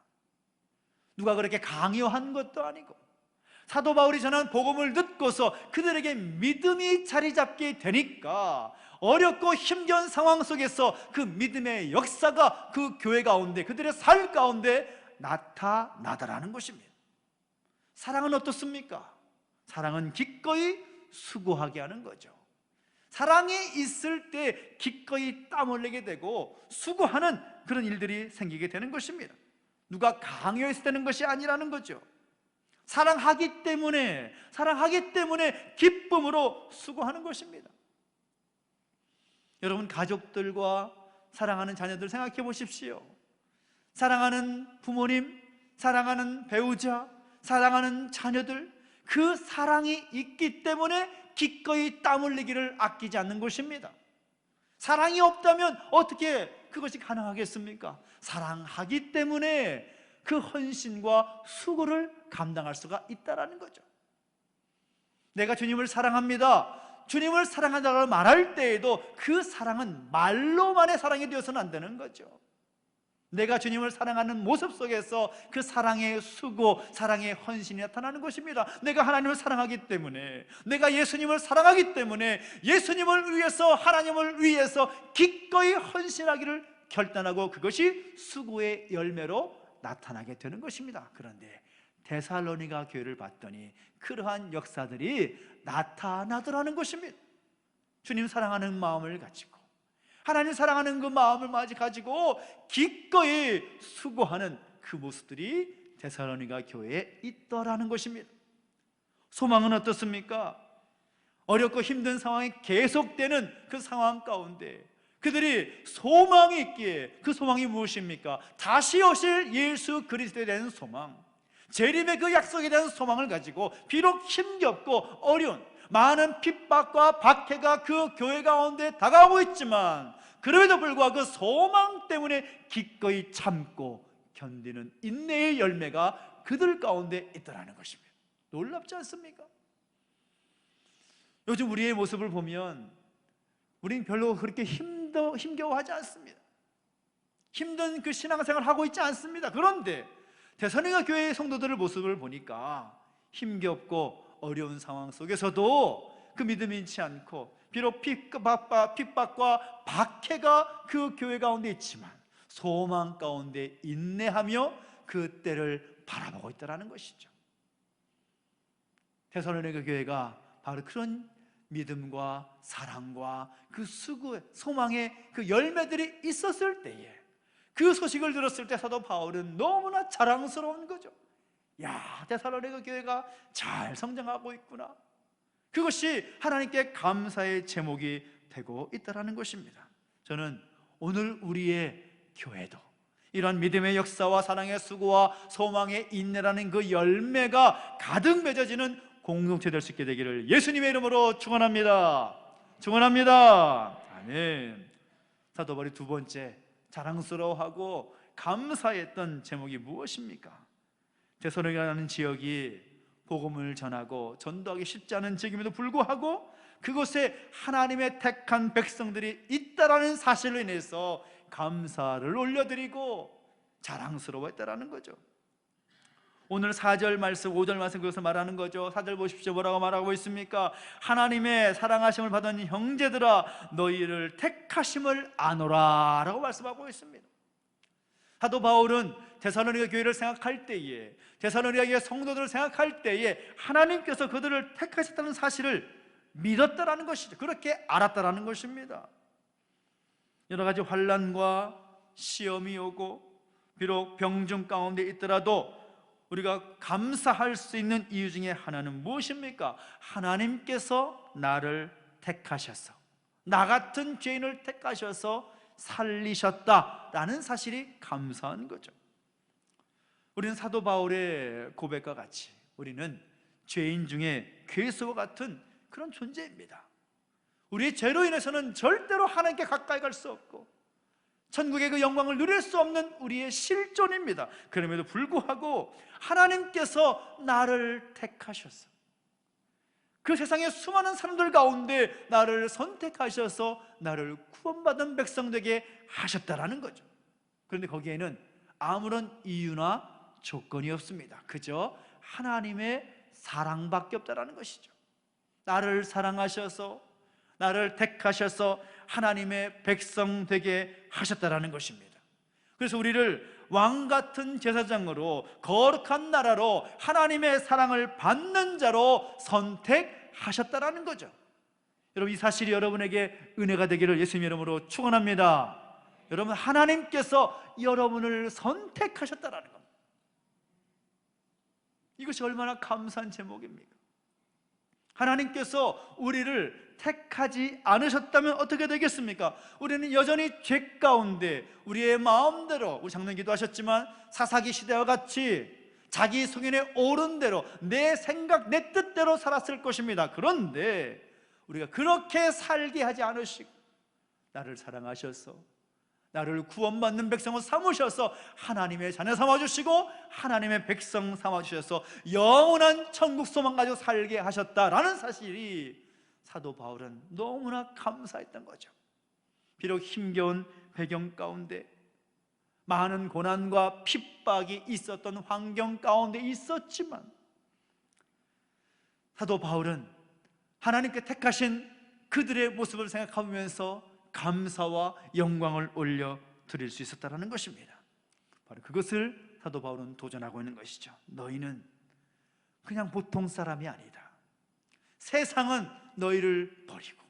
[SPEAKER 3] 누가 그렇게 강요한 것도 아니고 사도 바울이 전한 복음을 듣고서 그들에게 믿음이 자리 잡게 되니까 어렵고 힘겨운 상황 속에서 그 믿음의 역사가 그 교회 가운데, 그들의 삶 가운데 나타나더라는 것입니다. 사랑은 어떻습니까? 사랑은 기꺼이 수고하게 하는 거죠. 사랑이 있을 때 기꺼이 땀 흘리게 되고 수고하는 그런 일들이 생기게 되는 것입니다. 누가 강요해서 되는 것이 아니라는 거죠. 사랑하기 때문에 기쁨으로 수고하는 것입니다. 여러분, 가족들과 사랑하는 자녀들 생각해 보십시오. 사랑하는 부모님, 사랑하는 배우자, 사랑하는 자녀들, 그 사랑이 있기 때문에 기꺼이 땀 흘리기를 아끼지 않는 것입니다. 사랑이 없다면 어떻게 그것이 가능하겠습니까? 사랑하기 때문에 그 헌신과 수고를 감당할 수가 있다는 거죠. 내가 주님을 사랑합니다, 주님을 사랑한다고 말할 때에도 그 사랑은 말로만의 사랑이 되어서는 안 되는 거죠. 내가 주님을 사랑하는 모습 속에서 그 사랑의 수고, 사랑의 헌신이 나타나는 것입니다. 내가 하나님을 사랑하기 때문에, 내가 예수님을 사랑하기 때문에 예수님을 위해서, 하나님을 위해서 기꺼이 헌신하기를 결단하고 그것이 수고의 열매로 나타나게 되는 것입니다. 그런데 데살로니가 교회를 봤더니 그러한 역사들이 나타나더라는 것입니다. 주님 사랑하는 마음을 가지고, 하나님 사랑하는 그 마음을 가지고 기꺼이 수고하는 그 모습들이 데살로니가 교회에 있더라는 것입니다. 소망은 어떻습니까? 어렵고 힘든 상황이 계속되는 그 상황 가운데 그들이 소망이 있기에, 그 소망이 무엇입니까? 다시 오실 예수 그리스도에 대한 소망, 재림의 그 약속에 대한 소망을 가지고 비록 힘겹고 어려운 많은 핍박과 박해가 그 교회 가운데 다가오고 있지만 그럼에도 불구하고 그 소망 때문에 기꺼이 참고 견디는 인내의 열매가 그들 가운데 있더라는 것입니다. 놀랍지 않습니까? 요즘 우리의 모습을 보면 우리는 별로 그렇게 힘겨워하지 않습니다. 힘든 그 신앙생활을 하고 있지 않습니다. 그런데 데살로니가 교회의 성도들의 모습을 보니까 힘겹고 어려운 상황 속에서도 그 믿음이 잃지 않고, 비록 핍박과 박해가 그 교회 가운데 있지만 소망 가운데 인내하며 그 때를 바라보고 있다는 것이죠. 데살로니가 교회가 바로 그런 믿음과 사랑과 그 수고의 소망의 그 열매들이 있었을 때에, 그 소식을 들었을 때 사도 바울은 너무나 자랑스러운 거죠. 야, 데살로니가 교회가 잘 성장하고 있구나. 그것이 하나님께 감사의 제목이 되고 있다는 것입니다. 저는 오늘 우리의 교회도 이런 믿음의 역사와 사랑의 수고와 소망의 인내라는 그 열매가 가득 맺어지는 공동체 될 수 있게 되기를 예수님의 이름으로 축원합니다. 축원합니다. 아멘. 사도 바울이 두 번째 자랑스러워하고 감사했던 제목이 무엇입니까? 데살로니가라는 지역이 복음을 전하고 전도하기 쉽지 않은 지역임에도 불구하고 그곳에 하나님의 택한 백성들이 있다라는 사실로 인해서 감사를 올려드리고 자랑스러워했다라는 거죠. 오늘 4절 말씀, 5절 말씀 그것을 말하는 거죠. 4절 보십시오. 뭐라고 말하고 있습니까? 하나님의 사랑하심을 받은 형제들아, 너희를 택하심을 아노라 라고 말씀하고 있습니다. 사도 바울은 데살로니가 교회를 생각할 때에, 데살로니가 교회 성도들을 생각할 때에 하나님께서 그들을 택하셨다는 사실을 믿었다라는 것이죠. 그렇게 알았다라는 것입니다. 여러 가지 환난과 시험이 오고 비록 병중 가운데 있더라도 우리가 감사할 수 있는 이유 중에 하나는 무엇입니까? 하나님께서 나를 택하셔서, 나 같은 죄인을 택하셔서 살리셨다라는 사실이 감사한 거죠. 우리는 사도 바울의 고백과 같이 우리는 죄인 중에 괴수와 같은 그런 존재입니다. 우리의 죄로 인해서는 절대로 하나님께 가까이 갈 수 없고 천국의 그 영광을 누릴 수 없는 우리의 실존입니다. 그럼에도 불구하고 하나님께서 나를 택하셔서 그 세상의 수많은 사람들 가운데 나를 선택하셔서 나를 구원받은 백성 되게 하셨다라는 거죠. 그런데 거기에는 아무런 이유나 조건이 없습니다. 그저 하나님의 사랑밖에 없다라는 것이죠. 나를 사랑하셔서 나를 택하셔서 하나님의 백성 되게 하셨다라는 것입니다. 그래서 우리를 왕 같은 제사장으로 거룩한 나라로 하나님의 사랑을 받는 자로 선택하셨다라는 거죠. 여러분, 이 사실이 여러분에게 은혜가 되기를 예수님의 이름으로 축원합니다. 여러분, 하나님께서 여러분을 선택하셨다라는 겁니다. 이것이 얼마나 감사한 제목입니까? 하나님께서 우리를 택하지 않으셨다면 어떻게 되겠습니까? 우리는 여전히 죄 가운데 우리의 마음대로, 우리 장로님 기도하셨지만 사사기 시대와 같이 자기 소견에 오른 대로 내 생각, 내 뜻대로 살았을 것입니다. 그런데 우리가 그렇게 살게 하지 않으시고 나를 사랑하셔서 나를 구원받는 백성을 삼으셔서 하나님의 자녀 삼아주시고 하나님의 백성 삼아주셔서 영원한 천국 소망 가지고 살게 하셨다라는 사실이 사도 바울은 너무나 감사했던 거죠. 비록 힘겨운 배경 가운데 많은 고난과 핍박이 있었던 환경 가운데 있었지만 사도 바울은 하나님께 택하신 그들의 모습을 생각하면서 감사와 영광을 올려 드릴 수 있었다는 것입니다. 바로 그것을 사도 바울은 도전하고 있는 것이죠. 너희는 그냥 보통 사람이 아니다. 세상은 너희를 버리고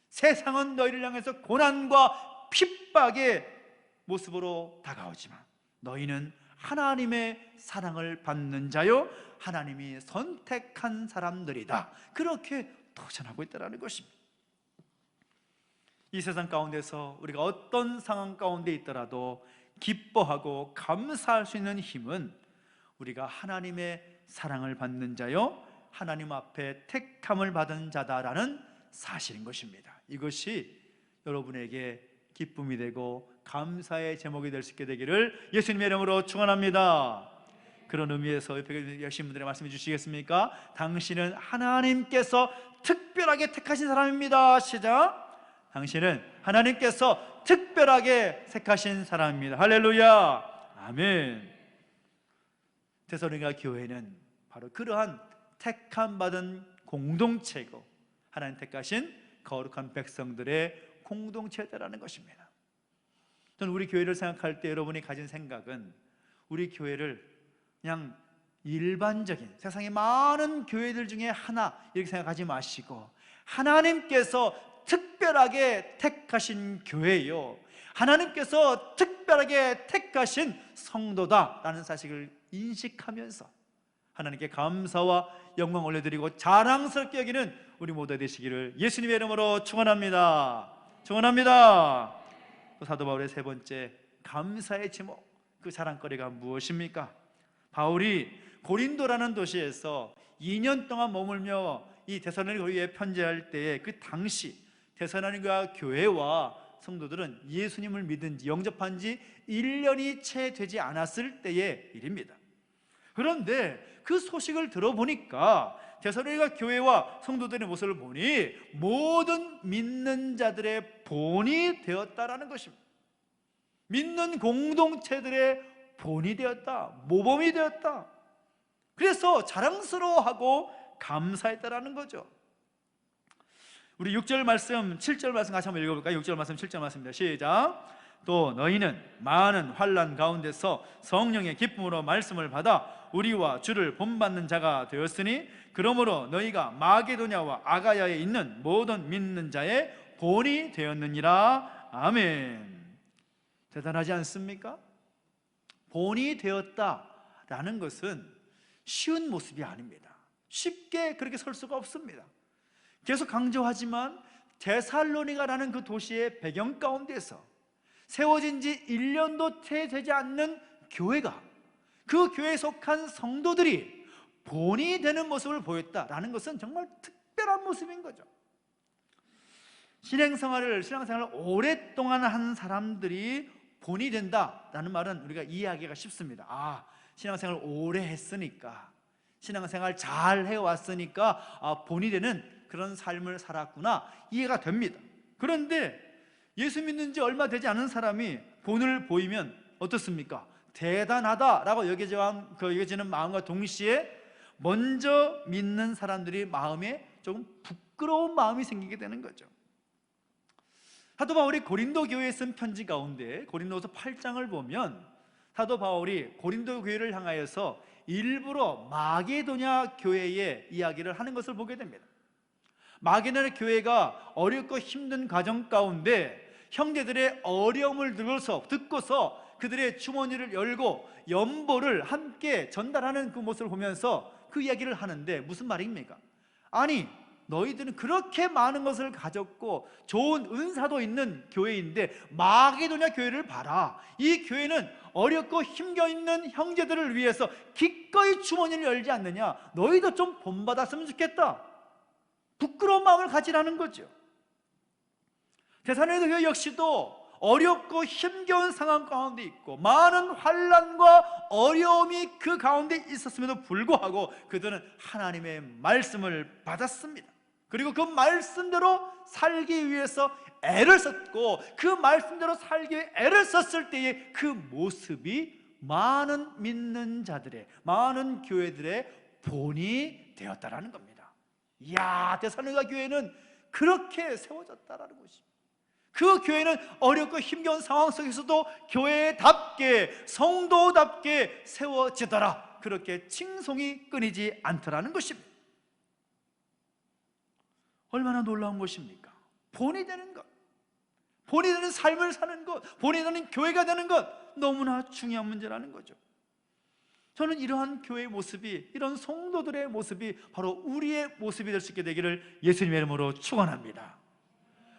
[SPEAKER 3] 세상은 너희를 향해서 고난과 핍박의 모습으로 다가오지만 너희는 하나님의 사랑을 받는 자요 하나님이 선택한 사람들이다. 그렇게 도전하고 있다는 것입니다. 이 세상 가운데서 우리가 어떤 상황 가운데 있더라도 기뻐하고 감사할 수 있는 힘은 우리가 하나님의 사랑을 받는 자요 하나님 앞에 택함을 받은 자다라는 사실인 것입니다. 이것이 여러분에게 기쁨이 되고 감사의 제목이 될 수 있게 되기를 예수님의 이름으로 축원합니다. 그런 의미에서 옆에 계신 분들의 말씀해 주시겠습니까? 당신은 하나님께서 특별하게 택하신 사람입니다. 시작. 당신은 하나님께서 특별하게 택하신 사람입니다. 할렐루야. 아멘. 데살로니가 교회는 바로 그러한 택함 받은 공동체고 하나님 택하신 거룩한 백성들의 공동체다라는 것입니다. 저는 우리 교회를 생각할 때 여러분이 가진 생각은 우리 교회를 그냥 일반적인 세상의 많은 교회들 중에 하나 이렇게 생각하지 마시고 하나님께서 특별하게 택하신 교회요 하나님께서 특별하게 택하신 성도다라는 사실을 인식하면서 하나님께 감사와 영광 올려드리고 자랑스럽게 여기는 우리 모두 되시기를 예수님의 이름으로 축원합니다. 축원합니다. 또 사도 바울의 세 번째 감사의 제목, 그 자랑거리가 무엇입니까? 바울이 고린도라는 도시에서 2년 동안 머물며 이 데살로니가 교회에 편지할 때에 그 당시 데살로니가 교회와 성도들은 예수님을 믿은 지 영접한 지 1년이 채 되지 않았을 때의 일입니다. 그런데 그 소식을 들어보니까 데살로니가 교회와 성도들의 모습을 보니 모든 믿는 자들의 본이 되었다라는 것입니다. 믿는 공동체들의 본이 되었다, 모범이 되었다. 그래서 자랑스러워하고 감사했다라는 거죠. 우리 6절 말씀, 7절 말씀 같이 한번 읽어볼까요? 6절 말씀, 7절 말씀입니다. 시작. 또 너희는 많은 환난 가운데서 성령의 기쁨으로 말씀을 받아 우리와 주를 본받는 자가 되었으니 그러므로 너희가 마게도냐와 아가야에 있는 모든 믿는 자의 본이 되었느니라. 아멘. 대단하지 않습니까? 본이 되었다라는 것은 쉬운 모습이 아닙니다. 쉽게 그렇게 설 수가 없습니다. 계속 강조하지만 데살로니가라는 그 도시의 배경 가운데서 세워진 지 1년도 채 되지 않는 교회가, 그 교회에 속한 성도들이 본이 되는 모습을 보였다라는 것은 정말 특별한 모습인 거죠. 신앙생활을 오랫동안 한 사람들이 본이 된다라는 말은 우리가 이해하기가 쉽습니다. 신앙생활을 오래 했으니까, 신앙생활 잘 해왔으니까 본이 되는 그런 삶을 살았구나, 이해가 됩니다. 그런데 예수 믿는 지 얼마 되지 않은 사람이 본을 보이면 어떻습니까? 대단하다라고 여겨지는 마음과 동시에 먼저 믿는 사람들이 마음에 조금 부끄러운 마음이 생기게 되는 거죠. 사도 바울이 고린도 교회에 쓴 편지 가운데 고린도서 8장을 보면 사도 바울이 고린도 교회를 향하여서 일부러 마게도냐 교회의 이야기를 하는 것을 보게 됩니다. 마게도냐 교회가 어렵고 힘든 과정 가운데 형제들의 어려움을 듣고서 그들의 주머니를 열고 연보를 함께 전달하는 그 모습을 보면서 그 이야기를 하는데, 무슨 말입니까? 아니, 너희들은 그렇게 많은 것을 가졌고 좋은 은사도 있는 교회인데 마게도냐 교회를 봐라. 이 교회는 어렵고 힘겨있는 형제들을 위해서 기꺼이 주머니를 열지 않느냐. 너희도 좀 본받았으면 좋겠다. 부끄러운 마음을 가지라는 거죠. 데살로니가 교회 역시도 어렵고 힘겨운 상황 가운데 있고 많은 환난과 어려움이 그 가운데 있었음에도 불구하고 그들은 하나님의 말씀을 받았습니다. 그리고 그 말씀대로 살기 위해서 애를 썼고, 그 말씀대로 살기 위해 애를 썼을 때의 그 모습이 많은 믿는 자들의, 많은 교회들의 본이 되었다라는 겁니다. 이야, 데살로니가 교회는 그렇게 세워졌다라는 것입니다. 그 교회는 어렵고 힘겨운 상황 속에서도 교회답게, 성도답게 세워지더라, 그렇게 칭송이 끊이지 않더라는 것입니다. 얼마나 놀라운 것입니까? 본이 되는 것, 본이 되는 삶을 사는 것, 본이 되는 교회가 되는 것, 너무나 중요한 문제라는 거죠. 저는 이러한 교회의 모습이, 이런 성도들의 모습이 바로 우리의 모습이 될 수 있게 되기를 예수님의 이름으로 축원합니다.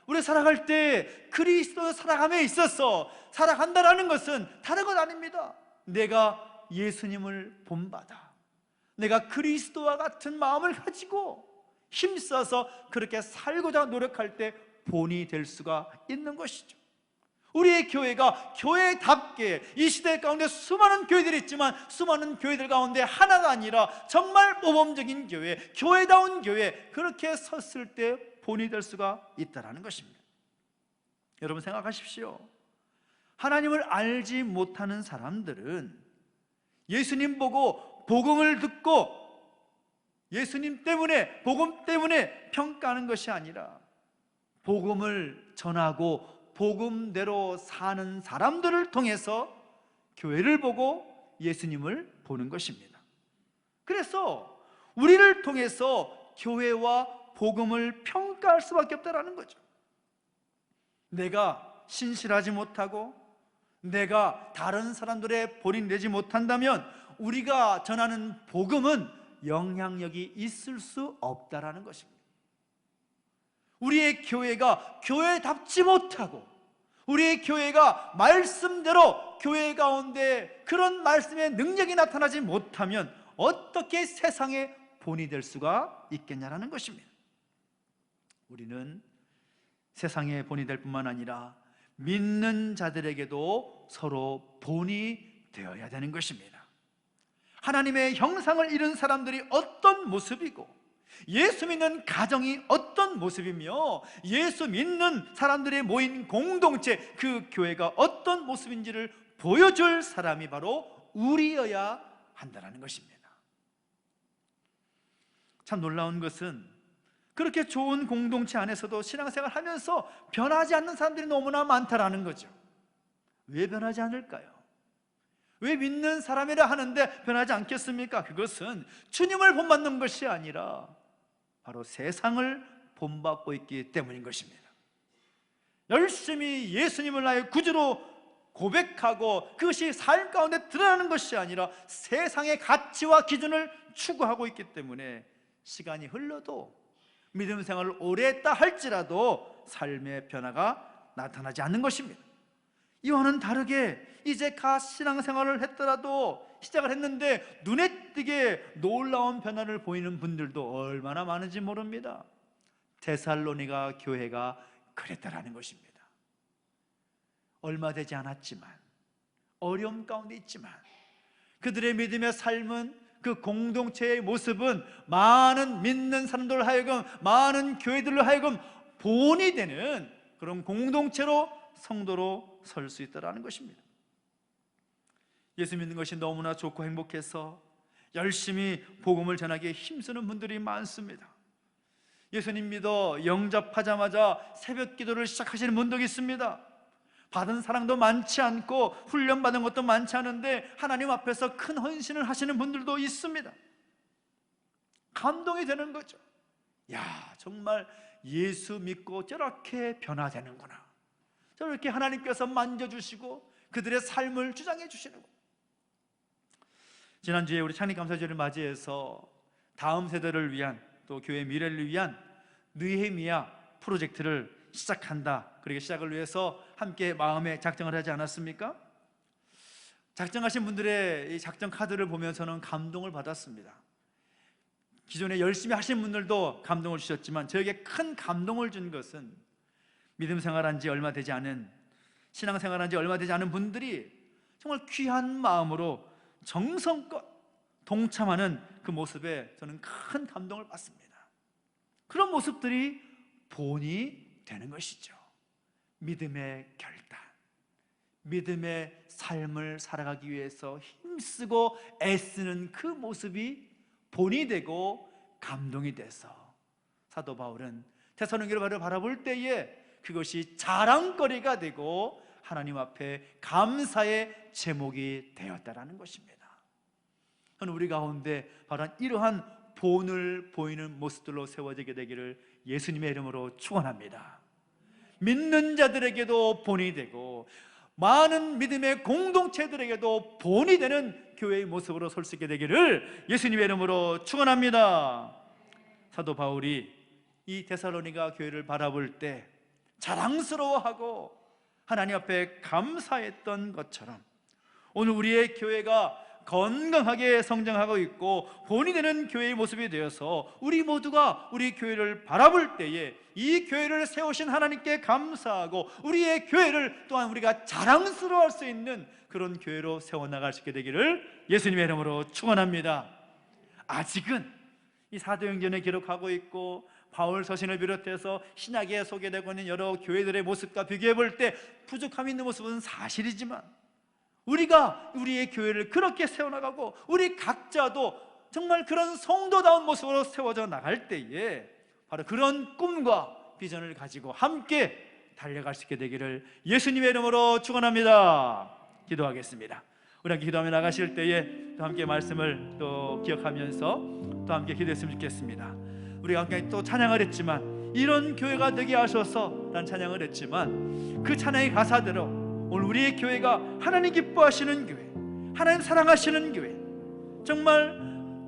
[SPEAKER 3] 우리 살아갈 때 그리스도 살아감에 있어서 살아간다라는 것은 다른 것 아닙니다. 내가 예수님을 본받아, 내가 그리스도와 같은 마음을 가지고 힘써서 그렇게 살고자 노력할 때 본이 될 수가 있는 것이죠. 우리의 교회가 교회답게, 이 시대 가운데 수많은 교회들이 있지만 수많은 교회들 가운데 하나가 아니라 정말 모범적인 교회, 교회다운 교회, 그렇게 섰을 때 본이 될 수가 있다는 것입니다. 여러분 생각하십시오. 하나님을 알지 못하는 사람들은 예수님 보고 복음을 듣고 예수님 때문에, 복음 때문에 평가하는 것이 아니라 복음을 전하고 복음대로 사는 사람들을 통해서 교회를 보고 예수님을 보는 것입니다. 그래서 우리를 통해서 교회와 복음을 평가할 수밖에 없다는 거죠. 내가 신실하지 못하고 내가 다른 사람들의 본이 되지 못한다면 우리가 전하는 복음은 영향력이 있을 수 없다는 것입니다. 우리의 교회가 교회답지 못하고 우리의 교회가 말씀대로 교회 가운데 그런 말씀의 능력이 나타나지 못하면 어떻게 세상의 본이 될 수가 있겠냐라는 것입니다. 우리는 세상의 본이 될 뿐만 아니라 믿는 자들에게도 서로 본이 되어야 되는 것입니다. 하나님의 형상을 잃은 사람들이 어떤 모습이고 예수 믿는 가정이 어떤 모습이며 예수 믿는 사람들이 모인 공동체, 그 교회가 어떤 모습인지를 보여줄 사람이 바로 우리여야 한다는 것입니다. 참 놀라운 것은 그렇게 좋은 공동체 안에서도 신앙생활 하면서 변하지 않는 사람들이 너무나 많다라는 거죠. 왜 변하지 않을까요? 왜 믿는 사람이라 하는데 변하지 않겠습니까? 그것은 주님을 본받는 것이 아니라 바로 세상을 본받고 있기 때문인 것입니다. 열심히 예수님을 나의 구주로 고백하고 그것이 삶 가운데 드러나는 것이 아니라 세상의 가치와 기준을 추구하고 있기 때문에 시간이 흘러도 믿음 생활을 오래 했다 할지라도 삶의 변화가 나타나지 않는 것입니다. 이와는 다르게 이제 신앙생활을 했더라도 시작을 했는데 눈에 띄게 놀라운 변화를 보이는 분들도 얼마나 많은지 모릅니다. 데살로니가 교회가 그랬다라는 것입니다. 얼마 되지 않았지만, 어려움 가운데 있지만 그들의 믿음의 삶은, 그 공동체의 모습은 많은 믿는 사람들로 하여금, 많은 교회들로 하여금 본이 되는 그런 공동체로, 성도로 설 수 있다는 것입니다. 예수 믿는 것이 너무나 좋고 행복해서 열심히 복음을 전하기에 힘쓰는 분들이 많습니다. 예수님 믿어 영접하자마자 새벽 기도를 시작하시는 분도 있습니다. 받은 사랑도 많지 않고 훈련받은 것도 많지 않은데 하나님 앞에서 큰 헌신을 하시는 분들도 있습니다. 감동이 되는 거죠. 야, 정말 예수 믿고 저렇게 변화되는구나. 저렇게 하나님께서 만져주시고 그들의 삶을 주장해 주시는 거예요. 지난주에 우리 창립감사절을 맞이해서 다음 세대를 위한, 또 교회 미래를 위한 느헤미야 프로젝트를 시작한다, 그렇게 시작을 위해서 함께 마음에 작정을 하지 않았습니까? 작정하신 분들의 이 작정 카드를 보면서는 감동을 받았습니다. 기존에 열심히 하신 분들도 감동을 주셨지만 저에게 큰 감동을 준 것은 믿음 생활한 지 얼마 되지 않은, 신앙 생활한 지 얼마 되지 않은 분들이 정말 귀한 마음으로 정성껏 동참하는 그 모습에 저는 큰 감동을 받습니다. 그런 모습들이 본이 되는 것이죠. 믿음의 결단, 믿음의 삶을 살아가기 위해서 힘쓰고 애쓰는 그 모습이 본이 되고 감동이 돼서 사도 바울은 데살로니가를 바라볼 때에 그것이 자랑거리가 되고 하나님 앞에 감사의 제목이 되었다라는 것입니다. 저는 우리 가운데 바로 이러한 본을 보이는 모습들로 세워지게 되기를 예수님의 이름으로 축원합니다. 믿는 자들에게도 본이 되고 많은 믿음의 공동체들에게도 본이 되는 교회의 모습으로 설 수 있게 되기를 예수님의 이름으로 축원합니다. 사도 바울이 이 데살로니가 교회를 바라볼 때 자랑스러워하고 하나님 앞에 감사했던 것처럼 오늘 우리의 교회가 건강하게 성장하고 있고 본이 되는 교회의 모습이 되어서 우리 모두가 우리 교회를 바라볼 때에 이 교회를 세우신 하나님께 감사하고 우리의 교회를 또한 우리가 자랑스러워할 수 있는 그런 교회로 세워나갈 수 있게 되기를 예수님의 이름으로 축원합니다. 아직은 이 사도행전에 기록하고 있고 바울 서신을 비롯해서 신약에 소개되고 있는 여러 교회들의 모습과 비교해 볼 때 부족함이 있는 모습은 사실이지만 우리가 우리의 교회를 그렇게 세워나가고 우리 각자도 정말 그런 성도다운 모습으로 세워져 나갈 때에 바로 그런 꿈과 비전을 가지고 함께 달려갈 수 있게 되기를 예수님의 이름으로 축원합니다. 기도하겠습니다. 우리 함께 기도하며 나가실 때에 또 함께 말씀을 또 기억하면서 또 함께 기도했으면 좋겠습니다. 우리가 함께 또 찬양을 했지만 이런 교회가 되게 하셔서 난 찬양을 했지만 그 찬양의 가사대로 오늘 우리의 교회가 하나님 기뻐하시는 교회, 하나님 사랑하시는 교회, 정말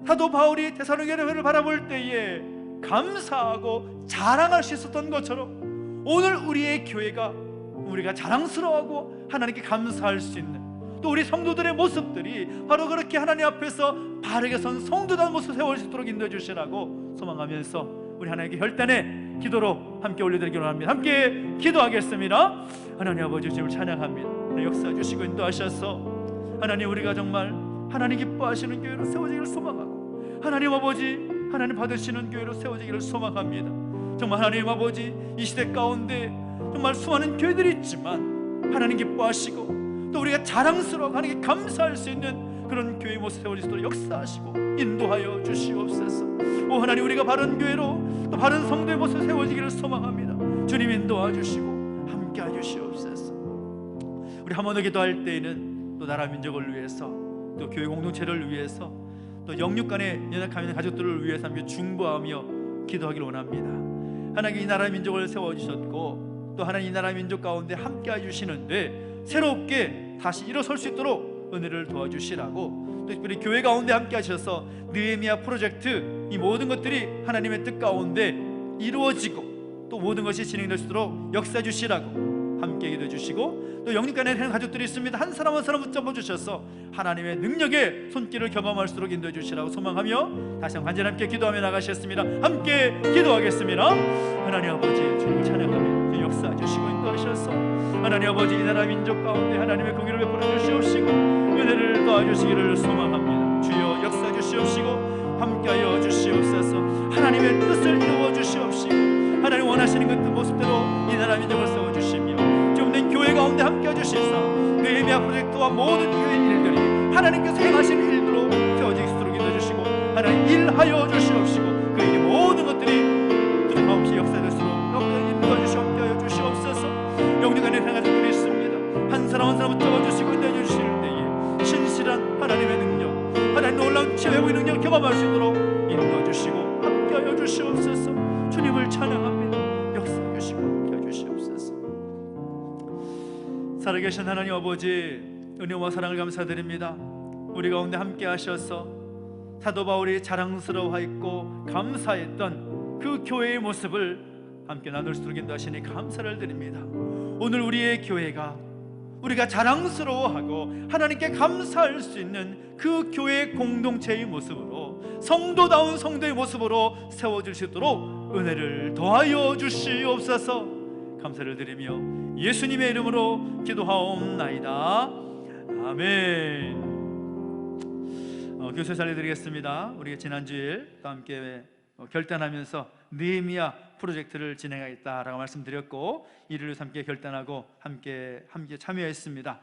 [SPEAKER 3] 사도 바울이 데살로니가 교회를 바라볼 때에 감사하고 자랑할 수 있었던 것처럼 오늘 우리의 교회가 우리가 자랑스러워하고 하나님께 감사할 수 있는 또 우리 성도들의 모습들이 바로 그렇게 하나님 앞에서 바르게 선 성도다운 모습 세울 수 있도록 인도해 주시라고 소망하면서 우리 하나님께 혈단의 기도로 함께 올려드리기로 합니다. 함께 기도하겠습니다. 하나님 아버지 주님을 찬양합니다. 역사해 주시고 인도하셔서 하나님 우리가 정말 하나님 기뻐하시는 교회로 세워지기를 소망하고 하나님 아버지 하나님 받으시는 교회로 세워지기를 소망합니다. 정말 하나님 아버지 이 시대 가운데 정말 수많은 교회들이 있지만 하나님 기뻐하시고 또 우리가 자랑스러워 하나님께 감사할 수 있는 그런 교회의 모습 세워질 수 있도록 역사하시고 인도하여 주시옵소서. 오 하나님 우리가 바른 교회로 또 바른 성도의 모습 세워지기를 소망합니다. 주님 인도하 주시고 함께하 주시옵소서. 우리 한 번 더 기도할 때에는 또 나라 민족을 위해서, 또 교회 공동체를 위해서, 또 영육 간에 연약한 있는 가족들을 위해서 함께 중보하며 기도하기를 원합니다. 하나님 이 나라 민족을 세워주셨고 또 하나님 이 나라 민족 가운데 함께 해주시는데 새롭게 다시 일어설 수 있도록 은혜를 도와주시라고, 또 특별히 교회 가운데 함께 하셔서 느헤미야 프로젝트 이 모든 것들이 하나님의 뜻 가운데 이루어지고 또 모든 것이 진행될 수 있도록 역사해 주시라고 함께 기도해 주시고, 또 영육간에 있는 가족들이 있습니다. 한 사람 한 사람 붙잡아 주셔서 하나님의 능력의 손길을 경험할수록 인도해 주시라고 소망하며 다시 한번 간절히 함께 기도하며 나가시겠습니다. 함께 기도하겠습니다. 하나님 아버지, 주님을 찬양하며 주님 역사해 주시고 인도하셔서 하나님 아버지 이 나라 민족 가운데 하나님의 공의를 베풀어 주시옵시고 은혜를 도와주시기를 소망합니다. 주여 역사해 주시옵시고 함께하여 주시옵소서. 하나님의 뜻을 이루어 주시옵시고 하나님 원하시는 그 모습대로 이 나라 민족을 세워주시며 된 교회 가운데 함께 해주시사 느헤미야 프로젝트와 모든 교회 일들이 하나님께서 행하시는 일들로 세워질 수 있도록 인도해주시고 하나님 일하여 주시옵시고 그 일 모든 것들이 뚜렷함없이 역사될 수 있도록 인도해주시고 함께하여 주시옵소서. 영육 안에 행하는 분이 있습니다. 한 사람 한 사람 붙잡아주시고 인도해주시는 때에 신실한 하나님의 능력, 하나님 놀라운 치유의 능력을 경험할 수 있도록 인도해주시고 함께하여 주시옵소서. 주님을 찬양합니다. 역사해 주시고 함께하여 주시옵소서. 살아계신 하나님 아버지, 은혜와 사랑을 감사드립니다. 우리 가운데 함께 하셔서 사도 바울이 자랑스러워했고 감사했던 그 교회의 모습을 함께 나눌 수 있도록 인도하시니 감사를 드립니다. 오늘 우리의 교회가 우리가 자랑스러워하고 하나님께 감사할 수 있는 그 교회 공동체의 모습으로, 성도다운 성도의 모습으로 세워질 수 있도록 은혜를 더하여 주시옵소서. 감사를 드리며 예수님의 이름으로 기도하옵나이다. 아멘. 교세 살려드리겠습니다. 우리가 지난주일 또 함께 결단하면서 느헤미야 프로젝트를 진행하겠다라고 말씀드렸고 이를 함께 결단하고 함께 참여했습니다.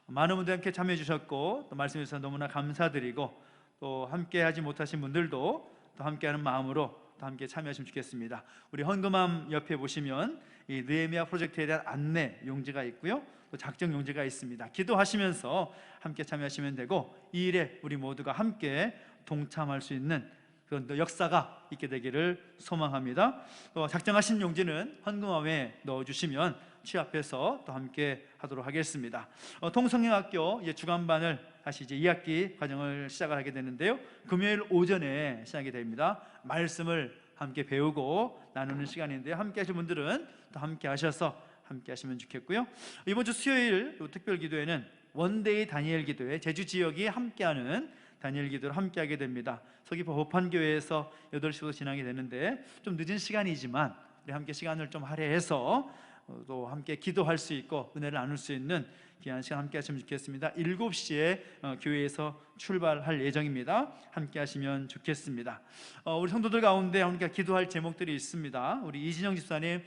[SPEAKER 3] 많은 분들 함께 참여해 주셨고 또 말씀해 주셔서 너무나 감사드리고, 또 함께 하지 못하신 분들도 또 함께하는 마음으로 또 함께 참여하시면 좋겠습니다. 우리 헌금함 옆에 보시면 이 느헤미야 프로젝트에 대한 안내 용지가 있고요, 또 작정 용지가 있습니다. 기도하시면서 함께 참여하시면 되고 이 일에 우리 모두가 함께 동참할 수 있는 그런 역사가 있게 되기를 소망합니다. 또 작정하신 용지는 헌금함에 넣어주시면 취합해서 또 함께 하도록 하겠습니다. 통성형학교 주간반을 다시 이제 2학기 과정을 시작을 하게 되는데요, 금요일 오전에 시작이 됩니다. 말씀을 함께 배우고 나누는 시간인데요, 함께 하실 분들은 또 함께 하셔서 함께 하시면 좋겠고요. 이번 주 수요일 특별 기도회는 원데이 다니엘 기도회, 제주 지역이 함께하는 다니엘 기도를 함께하게 됩니다. 서귀포 보판교회에서 8시부터 진행이 되는데 좀 늦은 시간이지만 우리 함께 시간을 좀 할애해서 또 함께 기도할 수 있고 은혜를 나눌 수 있는 귀한 시간 함께 하시면 좋겠습니다. 7시에 교회에서 출발할 예정입니다. 함께 하시면 좋겠습니다. 우리 성도들 가운데 함께 기도할 제목들이 있습니다. 우리 이진영 집사님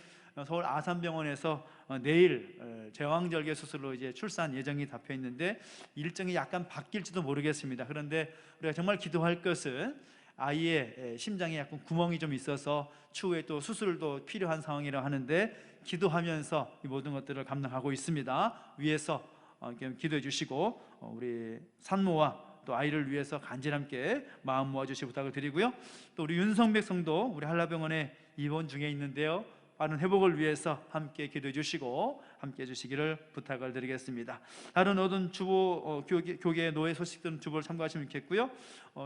[SPEAKER 3] 서울 아산병원에서 내일 제왕절개 수술로 이제 출산 예정이 잡혀 있는데 일정이 약간 바뀔지도 모르겠습니다. 그런데 우리가 정말 기도할 것은 아이의 심장에 약간 구멍이 좀 있어서 추후에 또 수술도 필요한 상황이라 하는데 기도하면서 이 모든 것들을 감당하고 있습니다. 위에서 기도해 주시고 우리 산모와 또 아이를 위해서 간절히 함께 마음 모아주시 부탁을 드리고요. 또 우리 윤성백 성도 우리 한라병원에 입원 중에 있는데요, 빠른 회복을 위해서 함께 기도해 주시고 함께 해주시기를 부탁을 드리겠습니다. 다른 모든 주보 교계 노예 소식들은 주보를 참고하시면 좋겠고요.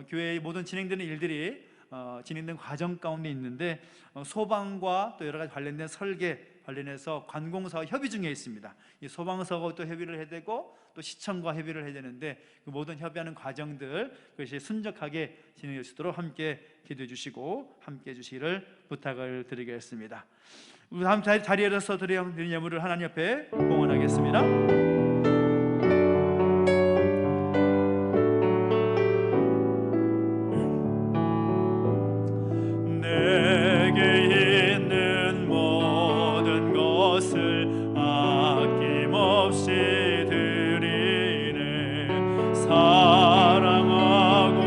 [SPEAKER 3] 교회의 모든 진행되는 일들이 진행된 과정 가운데 있는데 소방과 또 여러 가지 관련된 설계 관련해서 관공서와 협의 중에 있습니다. 이 소방서가 또 협의를 해야 되고 또 시청과 협의를 해야 되는데 그 모든 협의하는 과정들 그것이 순적하게 진행될 수 있도록 함께 기도해 주시고 함께 해 주시기를 부탁을 드리겠습니다. 우리 다음 자리에서 드리는 예물을 하나님 앞에 봉헌하겠습니다.
[SPEAKER 2] 내게 있는 모든 것을 아낌없이 드리네. 사랑하고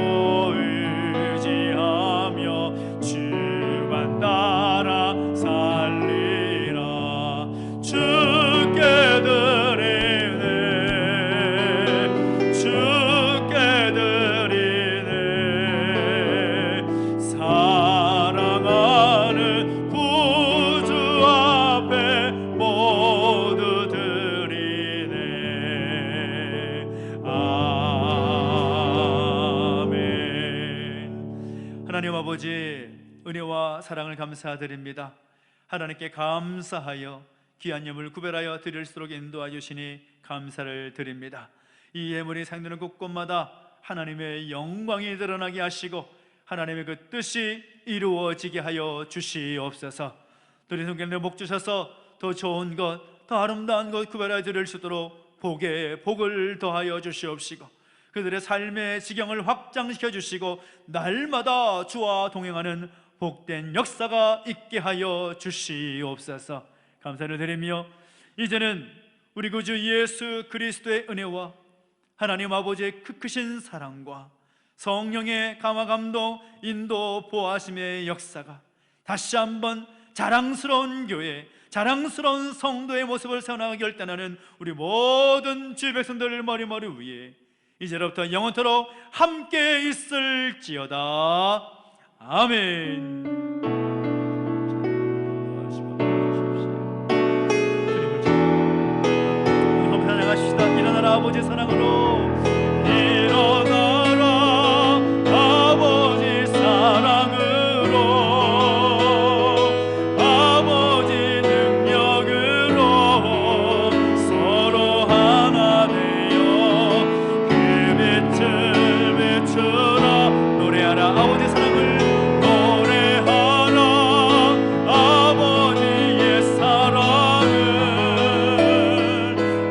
[SPEAKER 2] 의지하며 주만 따라 살리라. 주께 드리네
[SPEAKER 3] 아버지, 은혜와 사랑을 감사드립니다. 하나님께 감사하여 귀한 예물 구별하여 드릴수록 인도하여 주시니 감사를 드립니다. 이 예물이 상되는 곳곳마다 하나님의 영광이 드러나게 하시고 하나님의 그 뜻이 이루어지게 하여 주시옵소서. 우리 성경에 복 주셔서 더 좋은 것, 더 아름다운 것 구별하여 드릴 수 있도록 복에 복을 더하여 주시옵시고 그들의 삶의 지경을 확장시켜 주시고 날마다 주와 동행하는 복된 역사가 있게 하여 주시옵소서. 감사를 드리며 이제는 우리 구주 예수 그리스도의 은혜와 하나님 아버지의 크신 사랑과 성령의 감화 감동 인도 보호하심의 역사가 다시 한번 자랑스러운 교회, 자랑스러운 성도의 모습을 세워나가기 결단하는 우리 모든 주의 백성들 머리머리 위에 이제로부터 영원토록 함께 있을지어다. 아멘. 일어나라 아버지 사랑으로, 일어나라 아버지 사랑으로, 아버지 능력으로 서로 하나 되어 그 빛을 비추라. 노래하라 아버지 사랑을, 노래하라 아버지의 사랑을,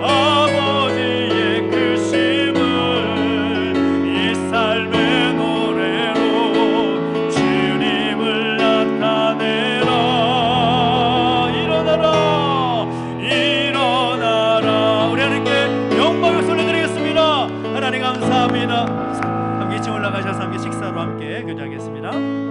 [SPEAKER 3] 아버지의 크심을 이 삶의 노래로 주님을 나타내라. 일어나라, 일어나라. 우리 하나님께 영광을 돌려드리겠습니다. 하나님 감사합니다. 함께 2층 올라가셔서 함께 식사로 함께 교제하겠습니다.